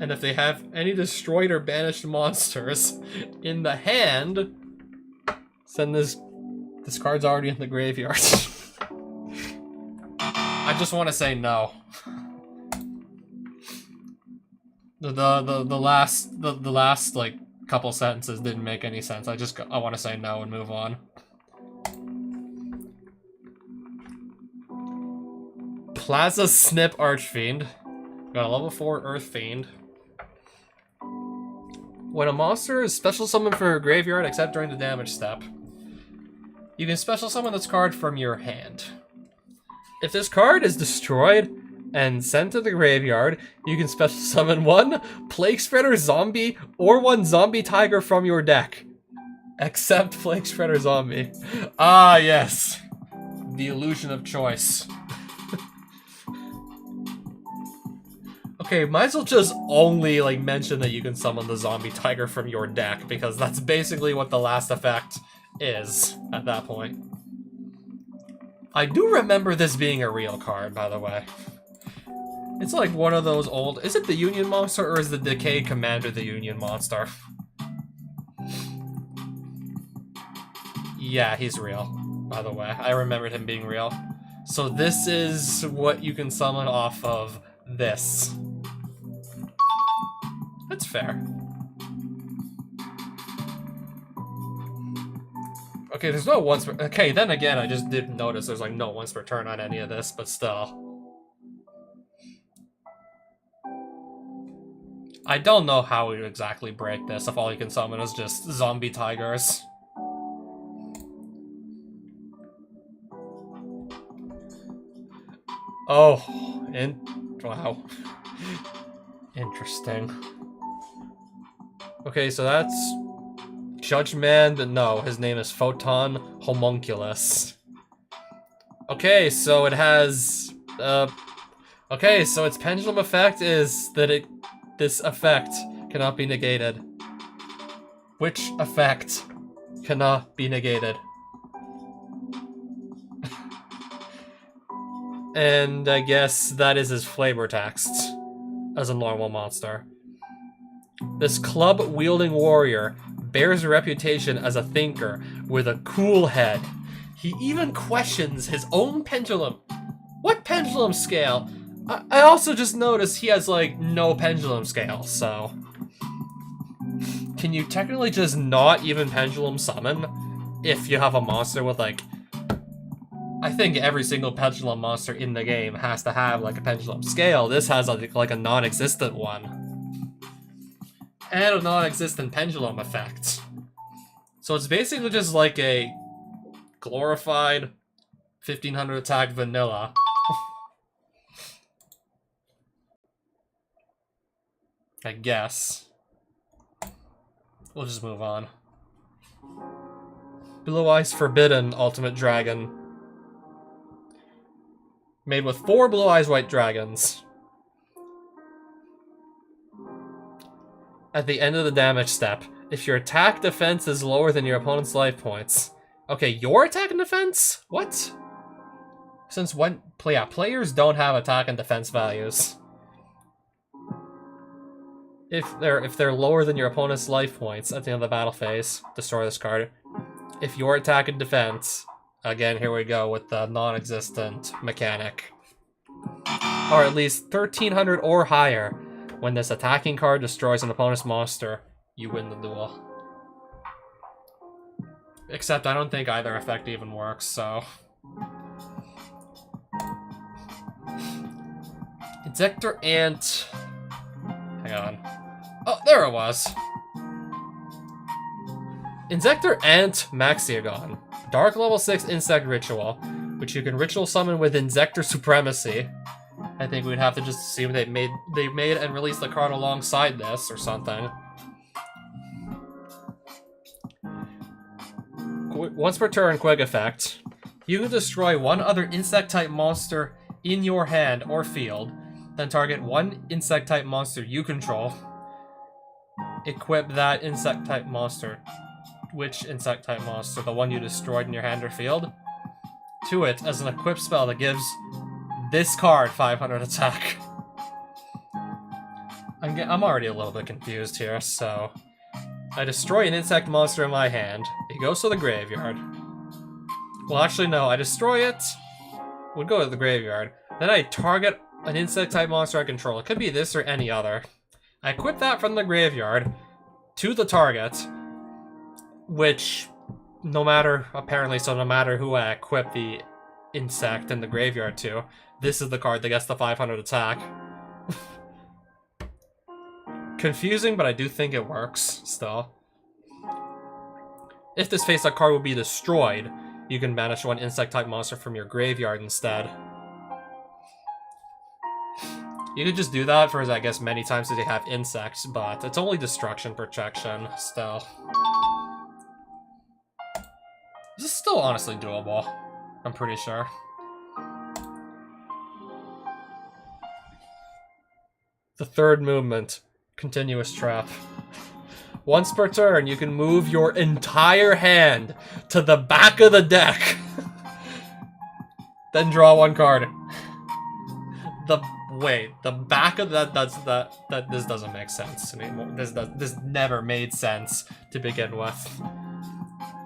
Speaker 1: And if they have any destroyed or banished monsters in the hand, send this card's already in the graveyard. I just want to say no. The last like couple sentences didn't make any sense. I want to say no and move on. Plaza Snip Archfiend. Got a level 4 Earth Fiend. When a monster is special summoned from your graveyard, except during the damage step, you can special summon this card from your hand. If this card is destroyed and sent to the graveyard, you can special summon one Plague Spreader Zombie or one Zombie Tiger from your deck. Except Plague Spreader Zombie. Ah, yes. The illusion of choice. Okay, might as well just only, like, mention that you can summon the Zombie Tiger from your deck, because that's basically what the last effect is at that point. I do remember this being a real card, by the way. It's like one of those old... Is it the Union Monster, or is the Decay Commander the Union Monster? Yeah, he's real, by the way. I remembered him being real. So this is what you can summon off of this. That's fair. Okay, there's no once per... Okay, then again, I just didn't notice there's like no once per turn on any of this, but still. I don't know how we exactly break this if all you can summon is just zombie tigers. Oh, wow. Interesting. Okay, so that's Judgment. No, his name is Photon Homunculus. Okay, so it has okay, so its pendulum effect is that this effect cannot be negated. Which effect cannot be negated? And I guess that is his flavor text as a normal monster. This club-wielding warrior bears a reputation as a thinker with a cool head. He even questions his own pendulum. What pendulum scale? I also just noticed he has, like, no pendulum scale, so... Can you technically just not even pendulum summon if you have a monster with, like... I think every single pendulum monster in the game has to have, like, a pendulum scale. This has, like a non-existent one. And a non-existent pendulum effect. So it's basically just like a glorified 1500 attack vanilla. I guess. We'll just move on. Blue Eyes Forbidden Ultimate Dragon. Made with 4 Blue Eyes White Dragons. At the end of the damage step, if your attack defense is lower than your opponent's life points. Okay, your attack and defense? What? Since when? Yeah, players don't have attack and defense values. If they're lower than your opponent's life points at the end of the battle phase, destroy this card. If your attack and defense, again, here we go with the non-existent mechanic, are at least 1300 or higher, when this attacking card destroys an opponent's monster, you win the duel. Except I don't think either effect even works, so... Insector Ant... Hang on. Oh, there it was! Insector Ant Maxiagon. Dark level 6 insect ritual, which you can ritual summon with Insector Supremacy. I think we'd have to just assume they made and released the card alongside this or something. Once per turn, quick effect. You can destroy one other insect-type monster in your hand or field, then target one insect-type monster you control. Equip that insect-type monster. Which insect-type monster? The one you destroyed in your hand or field? To it as an equipped spell that gives this card 500 attack. I'm already a little bit confused here, so... I destroy an insect monster in my hand. It goes to the graveyard. Well, actually, no. I destroy it. Would go to the graveyard. Then I target an insect-type monster I control. It could be this or any other. I equip that from the graveyard to the target, which, no matter who I equip the insect in the graveyard to, this is the card that gets the 500 attack. Confusing, but I do think it works, still. If this face-up card would be destroyed, you can banish one insect-type monster from your graveyard instead. You could just do that for, I guess, many times that you have insects, but it's only destruction protection, still. This is still honestly doable, I'm pretty sure. The third movement. Continuous trap. Once per turn, you can move your entire hand to the back of the deck. Then draw one card. The back of this doesn't make sense to me. This never made sense to begin with.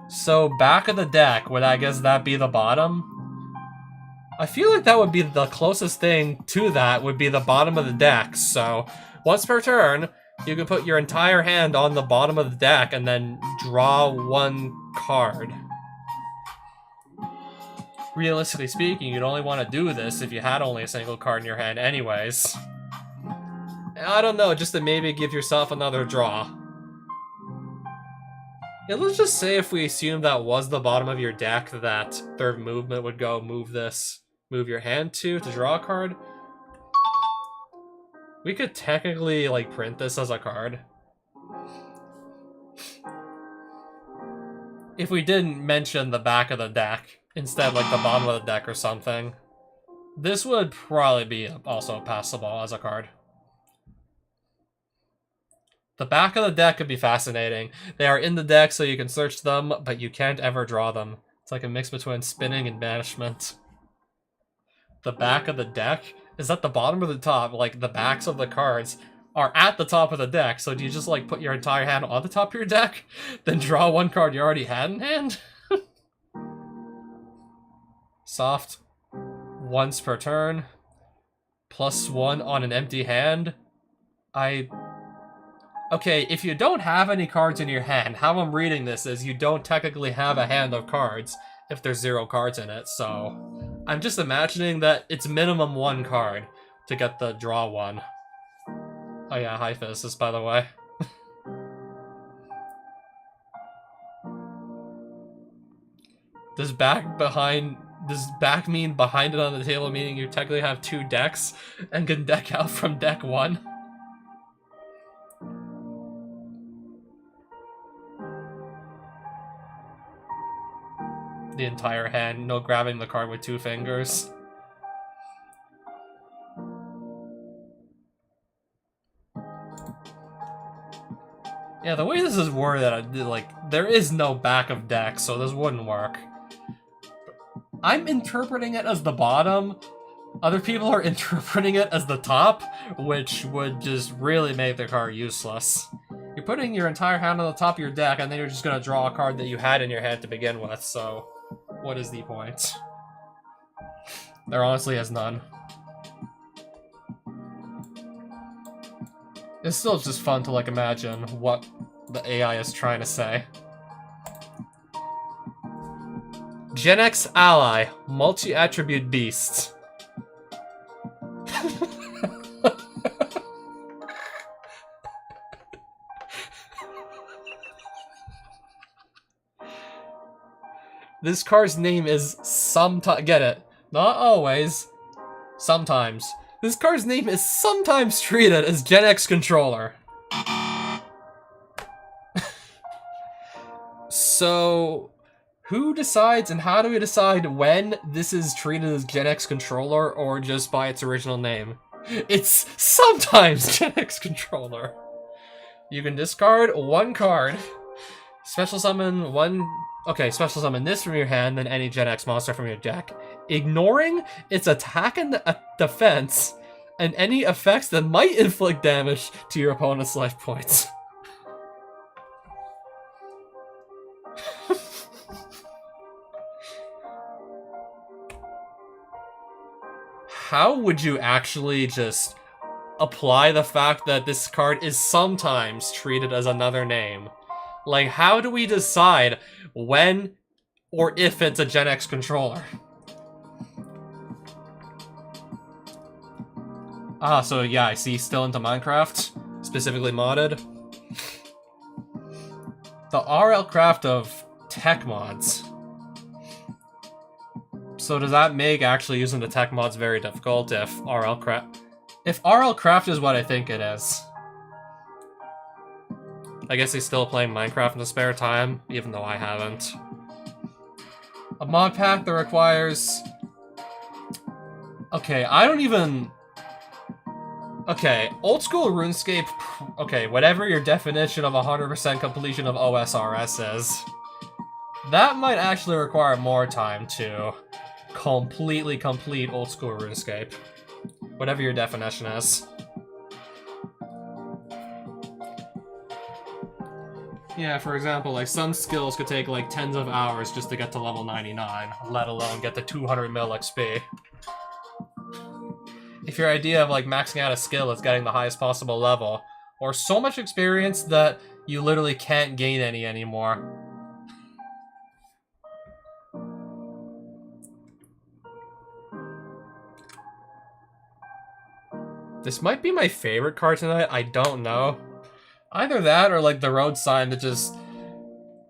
Speaker 1: So back of the deck, would I guess that be the bottom? I feel like that would be the closest thing to that would be the bottom of the deck, so once per turn, you can put your entire hand on the bottom of the deck and then draw one card. Realistically speaking, you'd only want to do this if you had only a single card in your hand anyways. I don't know, just to maybe give yourself another draw. Yeah, let's just say if we assume that was the bottom of your deck, that third movement would go move this move your hand to draw a card. We could technically, like, print this as a card. If we didn't mention the back of the deck, instead, like, the bottom of the deck or something. This would probably be also passable as a card. The back of the deck could be fascinating. They are in the deck so you can search them, but you can't ever draw them. It's like a mix between spinning and banishment. The back of the deck? Is that the bottom or the top? Like, the backs of the cards are at the top of the deck, so do you just, like, put your entire hand on the top of your deck? Then draw one card you already had in hand? Soft. Once per turn. +1 on an empty hand. Okay, if you don't have any cards in your hand, how I'm reading this is you don't technically have a hand of cards if there's 0 cards in it, so I'm just imagining that it's minimum 1 card to get the draw 1. Oh yeah, hi Physicist, by the way. Does back mean behind it on the table, meaning you technically have 2 decks and can deck out from deck 1? The entire hand, no grabbing the card with 2 fingers. Yeah, the way this is worded, like, there is no back of deck, so this wouldn't work. I'm interpreting it as the bottom. Other people are interpreting it as the top, which would just really make the card useless. You're putting your entire hand on the top of your deck, and then you're just gonna draw a card that you had in your hand to begin with, so what is the point? There honestly is none. It's still just fun to, like, imagine what the AI is trying to say. Gen X Ally, multi-attribute beast. This card's name is sometimes. Get it? Not always. Sometimes. This card's name is sometimes treated as Gen X Controller. So, who decides and how do we decide when this is treated as Gen X Controller or just by its original name? It's sometimes Gen X Controller. You can discard 1 card. Special summon 1... Okay, special summon this from your hand, then any Gen X monster from your deck. Ignoring its attack and defense, and any effects that might inflict damage to your opponent's life points. How would you actually just apply the fact that this card is sometimes treated as another name? Like, how do we decide when or if it's a Gen X controller? Ah, so yeah, I see still into Minecraft, specifically modded. The RL craft of tech mods. So does that make actually using the tech mods very difficult if RL craft is what I think it is? I guess he's still playing Minecraft in the spare time, even though I haven't. A mod pack that requires... Okay, I don't even... Okay, old school RuneScape... Okay, whatever your definition of 100% completion of OSRS is, that might actually require more time to completely complete old school RuneScape. Whatever your definition is. Yeah, for example, like some skills could take like tens of hours just to get to level 99, let alone get to 200 mil XP. If your idea of like maxing out a skill is getting the highest possible level, or so much experience that you literally can't gain any anymore. This might be my favorite card tonight, I don't know. Either that or like the road sign that just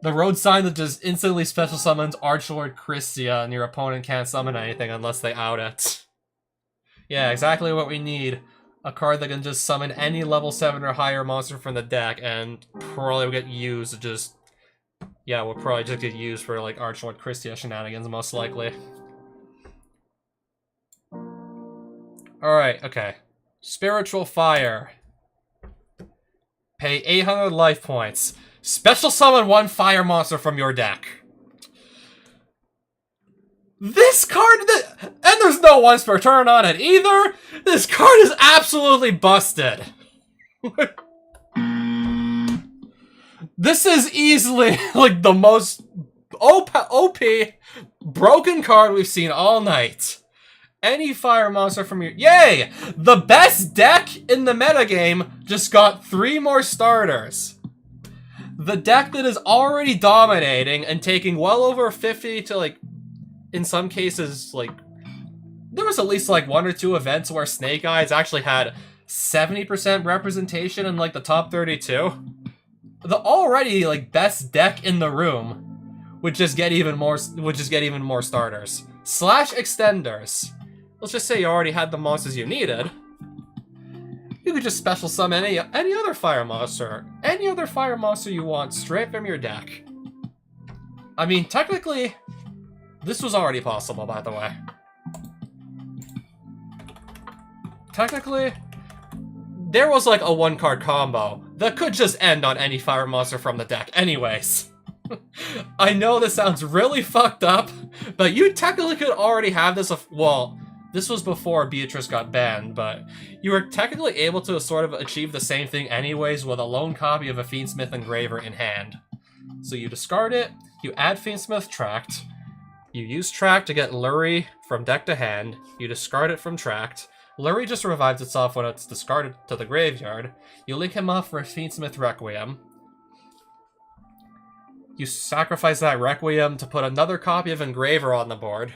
Speaker 1: The road sign that just instantly special summons Archlord Christia, and your opponent can't summon anything unless they out it. Yeah, exactly what we need. A card that can just summon any level 7 or higher monster from the deck, and probably will get used to just... Yeah, we'll probably just get used for, like, Archlord Christia shenanigans, most likely. Alright, okay. Spiritual Fire. Pay 800 life points. Special summon 1 fire monster from your deck. This card, and there's no once per turn on it either. This card is absolutely busted. This is easily like the most OP broken card we've seen all night. Any fire monster from your... Yay! The best deck in the metagame just got 3 more starters. The deck that is already dominating and taking well over 50 to, like, in some cases, like, there was at least, like, 1 or 2 events where Snake Eyes actually had 70% representation in, like, the top 32. The already, like, best deck in the room would just get even more starters. Slash extenders. Let's just say you already had the monsters you needed. You could just special summon any other fire monster. Any other fire monster you want straight from your deck. I mean, technically, this was already possible, by the way. Technically, there was like a 1-card combo that could just end on any fire monster from the deck anyways. I know this sounds really fucked up, but you technically could already have this, well, this was before Beatrice got banned, but you were technically able to sort of achieve the same thing anyways with a lone copy of a Fiendsmith Engraver in hand. So you discard it, you add Fiendsmith Tract, you use Tract to get Lurie from deck to hand, you discard it from Tract, Lurie just revives itself when it's discarded to the graveyard, you link him off for a Fiendsmith Requiem, you sacrifice that Requiem to put another copy of Engraver on the board.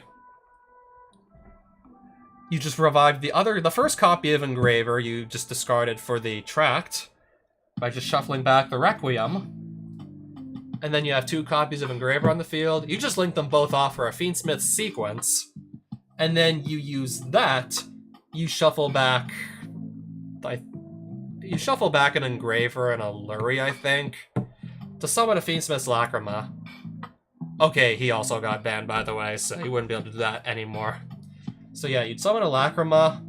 Speaker 1: You just revived the first copy of Engraver you just discarded for the Tract by just shuffling back the Requiem. And then you have 2 copies of Engraver on the field. You just link them both off for a Fiendsmith sequence. And then you use that, you shuffle back an Engraver and a Lurie, I think, to summon a Fiendsmith's Lacrima. Okay, he also got banned, by the way, so he wouldn't be able to do that anymore. So yeah, you'd summon a Lacrima,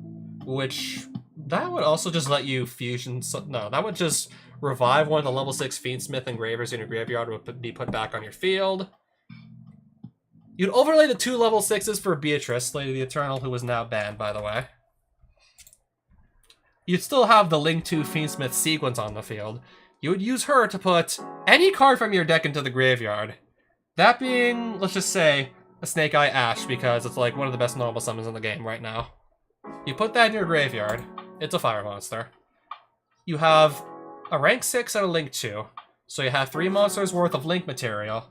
Speaker 1: which... that would also just let you fusion... no, that would just revive one of the level 6 Fiendsmith Engravers in your graveyard, would be put back on your field. You'd overlay the 2 level 6s for Beatrice, Lady the Eternal, who was now banned, by the way. You'd still have the Link 2 Fiendsmith sequence on the field. You would use her to put any card from your deck into the graveyard. That being, let's just say, a Snake Eye Ash, because it's like one of the best normal summons in the game right now. You put that in your graveyard. It's a fire monster. You have a rank 6 and a link 2. So you have 3 monsters worth of link material.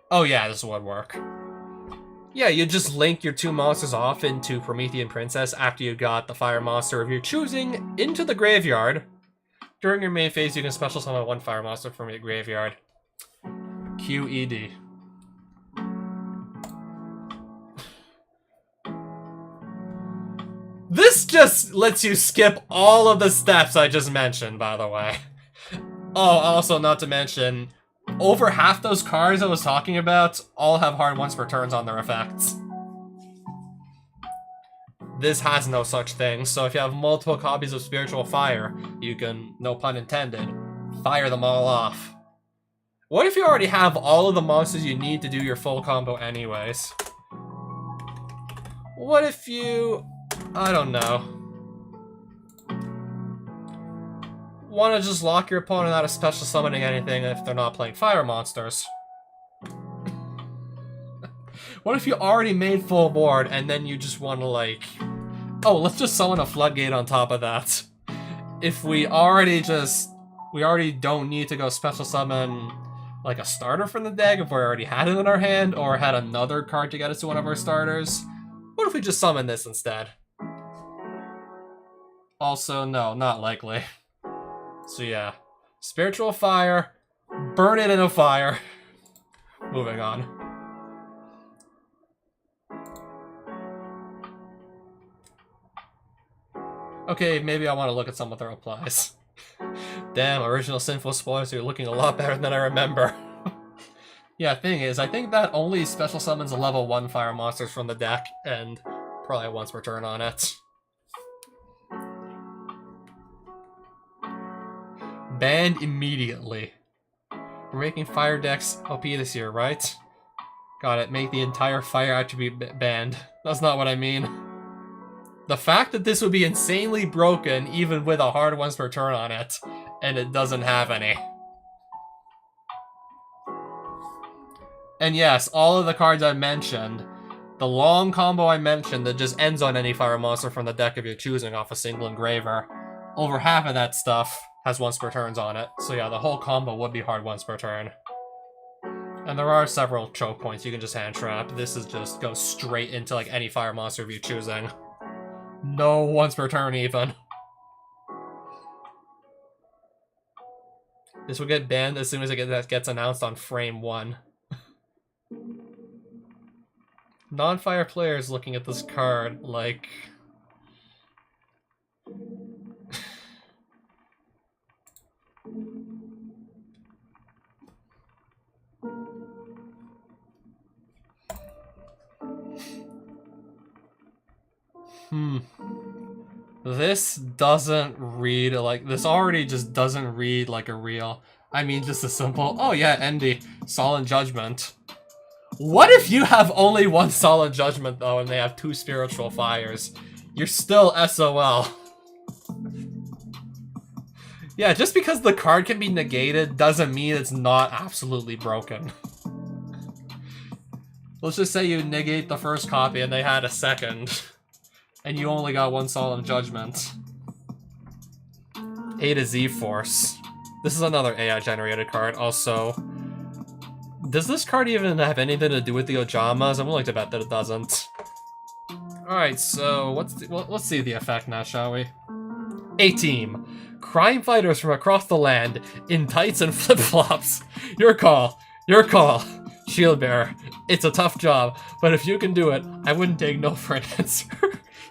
Speaker 1: Oh yeah, this would work. Yeah, you just link your 2 monsters off into Promethean Princess after you got the fire monster of your choosing into the graveyard. During your main phase, you can special summon 1 fire monster from your graveyard. QED. This just lets you skip all of the steps I just mentioned, by the way. Oh, also not to mention, over half those cards I was talking about all have hard once per turns on their effects. This has no such thing, so if you have multiple copies of Spiritual Fire, you can, no pun intended, fire them all off. What if you already have all of the monsters you need to do your full combo anyways? What if you... I don't know. Want to just lock your opponent out of special summoning anything if they're not playing fire monsters? What if you already made full board and then you just want to like... oh, let's just summon a floodgate on top of that. If we already don't need to go special summon like a starter from the deck if we already had it in our hand or had another card to get us to one of our starters. What if we just summon this instead? Also, no, not likely. So yeah. Spiritual fire. Burn it in a fire. Moving on. Okay, maybe I want to look at some other replies. Damn, original Sinful Spoilers are looking a lot better than I remember. Yeah, thing is, I think that only special summons level 1 fire monsters from the deck, and probably once per turn on it. Banned immediately. We're making fire decks OP this year, right? Got it, make the entire fire attribute banned. That's not what I mean. The fact that this would be insanely broken even with a hard once per turn on it, and it doesn't have any. And yes, all of the cards I mentioned, the long combo I mentioned that just ends on any fire monster from the deck of your choosing off a single engraver, over half of that stuff has once per turns on it. So yeah, the whole combo would be hard once per turn. And there are several choke points you can just hand trap. This is just go straight into like any fire monster of your choosing. No once per turn even. This will get banned as soon as it gets announced on frame 1. Non-fire players looking at this card like... This doesn't read like... This already just doesn't read like a real... I mean, just a simple... Oh yeah, Endy. Solemn Judgment. What if you have only one Solemn Judgment, though, and they have 2 Spiritual Fires? You're still SOL. Yeah, just because the card can be negated doesn't mean it's not absolutely broken. Let's just say you negate the first copy and they had a second, and you only got 1 Solemn Judgment. A to Z Force. This is another AI-generated card. Also, does this card even have anything to do with the Ojamas? I'm willing to bet that it doesn't. Alright, so let's see the effect now, shall we? A-Team. Crime fighters from across the land in tights and flip-flops. Your call. Your call. Shield bearer. It's a tough job, but if you can do it, I wouldn't take no for an answer.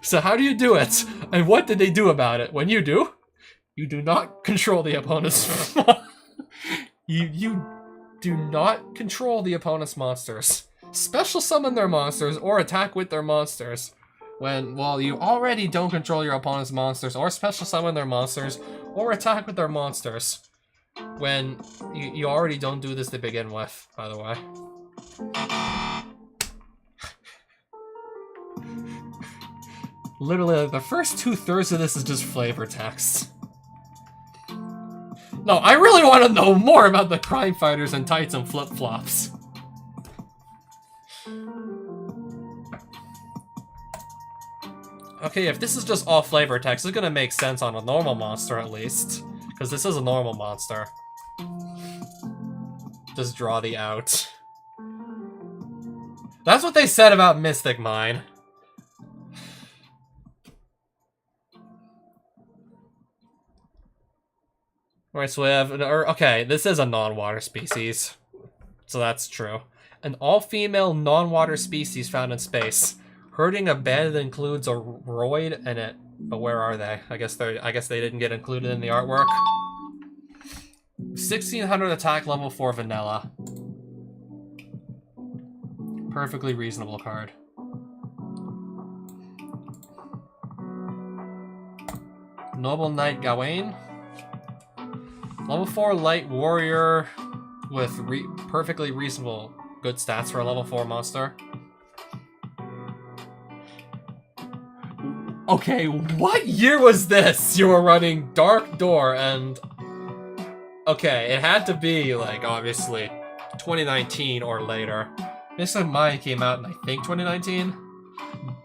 Speaker 1: So how do you do it? And what did they do about it? When you do, you do not control the opponent's... you do not control the opponent's monsters. Special summon their monsters or attack with their monsters. When, well, you already don't control your opponent's monsters or special summon their monsters or attack with their monsters. When you already don't do this to begin with, by the way. Literally, like, the first 2/3 of this is just flavor text. No, I really want to know more about the crime fighters in tights and flip-flops. Okay, if this is just all flavor text, it's gonna make sense on a normal monster at least. Because this is a normal monster. Just draw the out. That's what they said about Mystic Mine. Alright, so we have... Okay, this is a non-water species. So that's true. An all-female non-water species found in space. Herding a band that includes a roid and it... But where are they? I guess they didn't get included in the artwork. 1600 attack, level 4 vanilla. Perfectly reasonable card. Noble Knight Gawain. Level 4 light warrior with perfectly reasonable good stats for a level 4 monster. Okay, what year was this? You were running Dark Door and... Okay, it had to be, like, obviously, 2019 or later. Mystic Mine came out in, I think, 2019?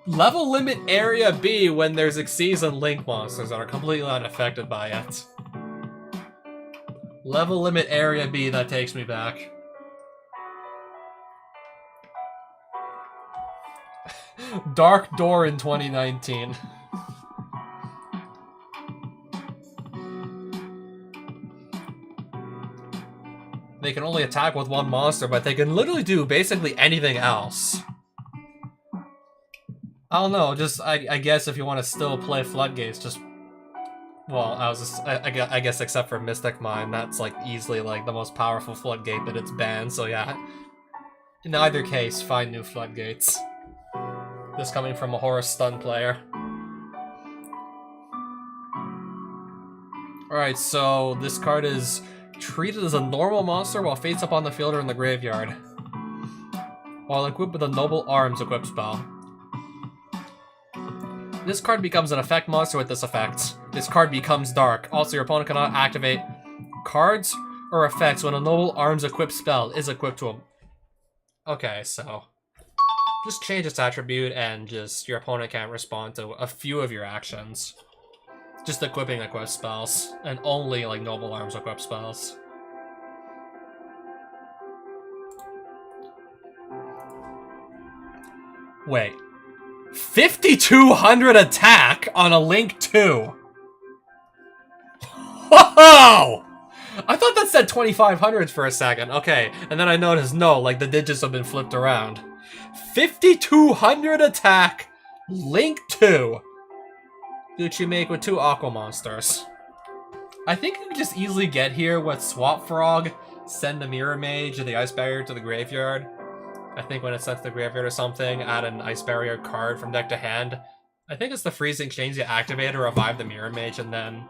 Speaker 1: Level limit Area B when there's Xyz and Link monsters that are completely unaffected by it. Level limit Area B, that takes me back. Dark Door in 2019. They can only attack with one monster, but they can literally do basically anything else. I don't know, just, I guess if you want to still play Floodgates, just... Well, I guess except for Mystic Mine, that's like easily like the most powerful Floodgate, but it's banned, so yeah. In either case, find new Floodgates. This coming from a Horus Stun player. Alright, so this card is treated as a normal monster while face up on the field or in the graveyard. While equipped with a Noble Arms equip spell. This card becomes an effect monster with this effect. This card becomes dark. Also, your opponent cannot activate cards or effects when a Noble Arms equipped spell is equipped to him. Okay, so just change its attribute and just your opponent can't respond to a few of your actions. Just equipping equipped spells, and only like Noble Arms equipped spells. Wait. 5,200 attack on a Link 2! Whoa! I thought that said 2,500 for a second. Okay, and then I noticed, no, like the digits have been flipped around. 5,200 attack, Link 2. Which you make with 2 Aqua Monsters. I think you can just easily get here with Swap Frog, send the Mirror Mage or the Ice Barrier to the graveyard. I think when it's sent to the graveyard or something, add an Ice Barrier card from deck to hand. I think it's the Freezing Chains you activate or revive the Mirror Mage, and then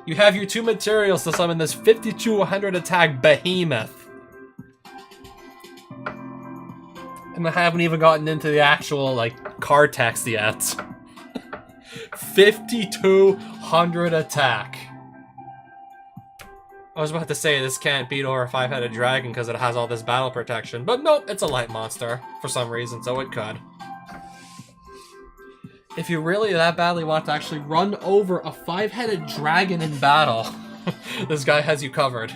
Speaker 1: you have your 2 materials to summon this 5,200 attack Behemoth. And I haven't even gotten into the actual, like, card text yet. 5,200 attack. I was about to say this can't beat over a 5-headed dragon because it has all this battle protection, but nope, it's a light monster for some reason, so it could. If you really that badly want to actually run over a 5-headed dragon in battle, this guy has you covered.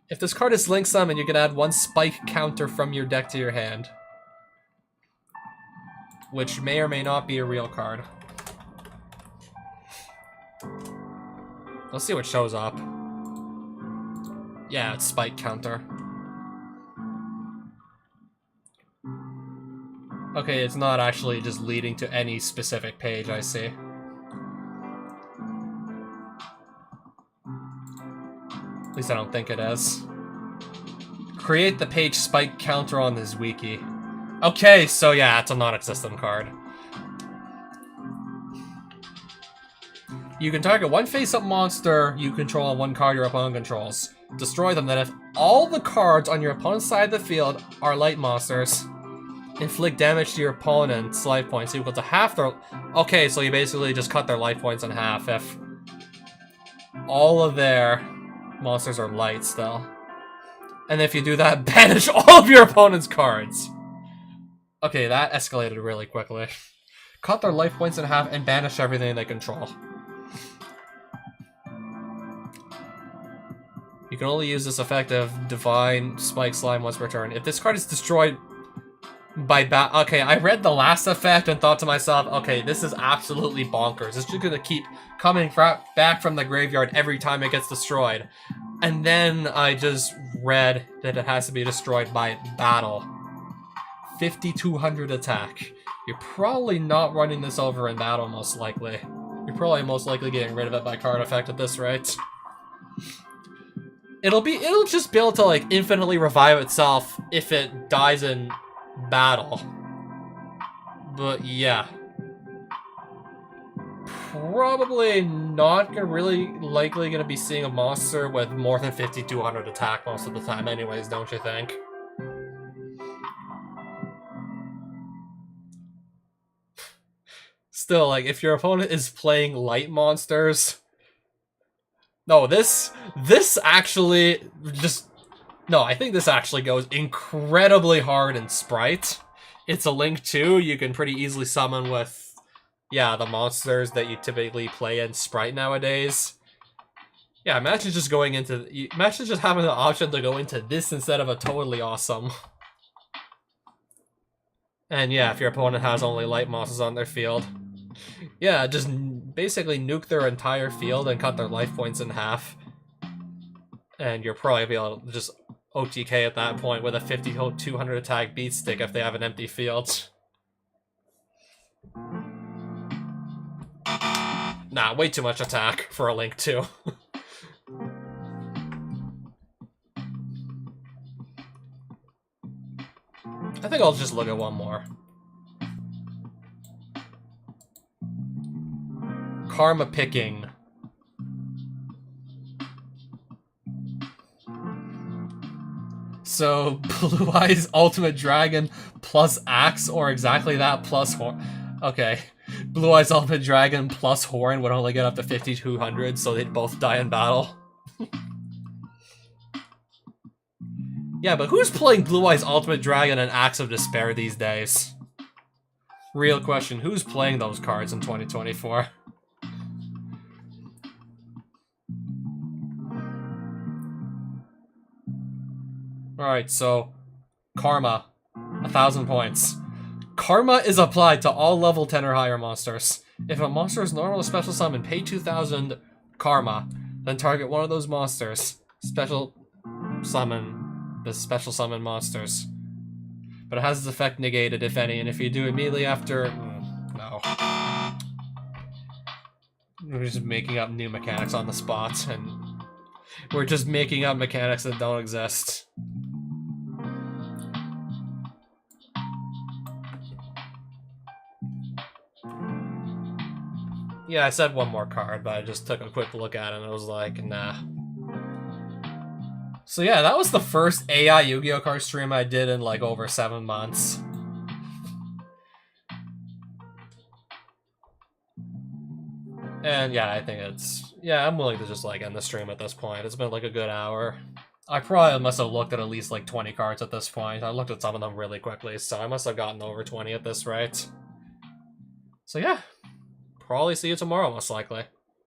Speaker 1: If this card is Link Summon, you can add 1 spike counter from your deck to your hand. Which may or may not be a real card. Let's see what shows up. Yeah, it's spike counter. Okay, it's not actually just leading to any specific page, I see. At least I don't think it is. Create the page spike counter on this wiki. Okay, so yeah, it's a non-existent card. You can target 1 face-up monster you control and 1 card your opponent controls. Destroy them, then if all the cards on your opponent's side of the field are light monsters, inflict damage to your opponent's life points equal to half their... Okay, so you basically just cut their life points in half if all of their monsters are light still. And if you do that, banish all of your opponent's cards. Okay, that escalated really quickly. Cut their life points in half and banish everything they control. You can only use this effect of Divine Spike Slime once per turn. If this card is destroyed by okay, I read the last effect and thought to myself, okay, this is absolutely bonkers. It's just gonna keep coming back from the graveyard every time it gets destroyed. And then I just read that it has to be destroyed by battle. 5,200 attack. You're probably not running this over in battle, most likely. You're probably most likely getting rid of it by card effect at this rate. It'll just be able to like infinitely revive itself if it dies in battle. But yeah. Probably not really likely gonna be seeing a monster with more than 5,200 attack most of the time anyways, don't you think? Still, like, if your opponent is playing light monsters... No, this actually just... No, I think this actually goes incredibly hard in Sprite. It's a Link 2, you can pretty easily summon with, yeah, the monsters that you typically play in Sprite nowadays. Yeah, imagine just going into... Imagine just having the option to go into this instead of a totally awesome. And yeah, if your opponent has only light monsters on their field, yeah, just basically nuke their entire field and cut their life points in half. And you're probably be able to just OTK at that point with a 50-200 attack beat stick if they have an empty field. Nah, way too much attack for a Link 2. I think I'll just look at one more. Karma picking. So, Blue Eyes Ultimate Dragon plus Axe, or exactly that plus Horn. Okay. Blue Eyes Ultimate Dragon plus Horn would only get up to 5,200, so they'd both die in battle. Yeah, but who's playing Blue Eyes Ultimate Dragon and Axe of Despair these days? Real question, who's playing those cards in 2024? Alright, so Karma, 1,000 points. Karma is applied to all level 10 or higher monsters. If a monster is normal or special summon, pay 2,000 Karma, then target one of those monsters. Special summon the special summon monsters. But it has its effect negated, if any, and if you do immediately after... no. We're just making up new mechanics on the spot, and we're just making up mechanics that don't exist. Yeah, I said one more card, but I just took a quick look at it and I was like, nah. So yeah, that was the first AI Yu-Gi-Oh card stream I did in like over 7 months. And yeah, I think it's... yeah, I'm willing to just like end the stream at this point. It's been like a good hour. I probably must have looked at least like 20 cards at this point. I looked at some of them really quickly, so I must have gotten over 20 at this rate. So yeah, probably see you tomorrow most likely.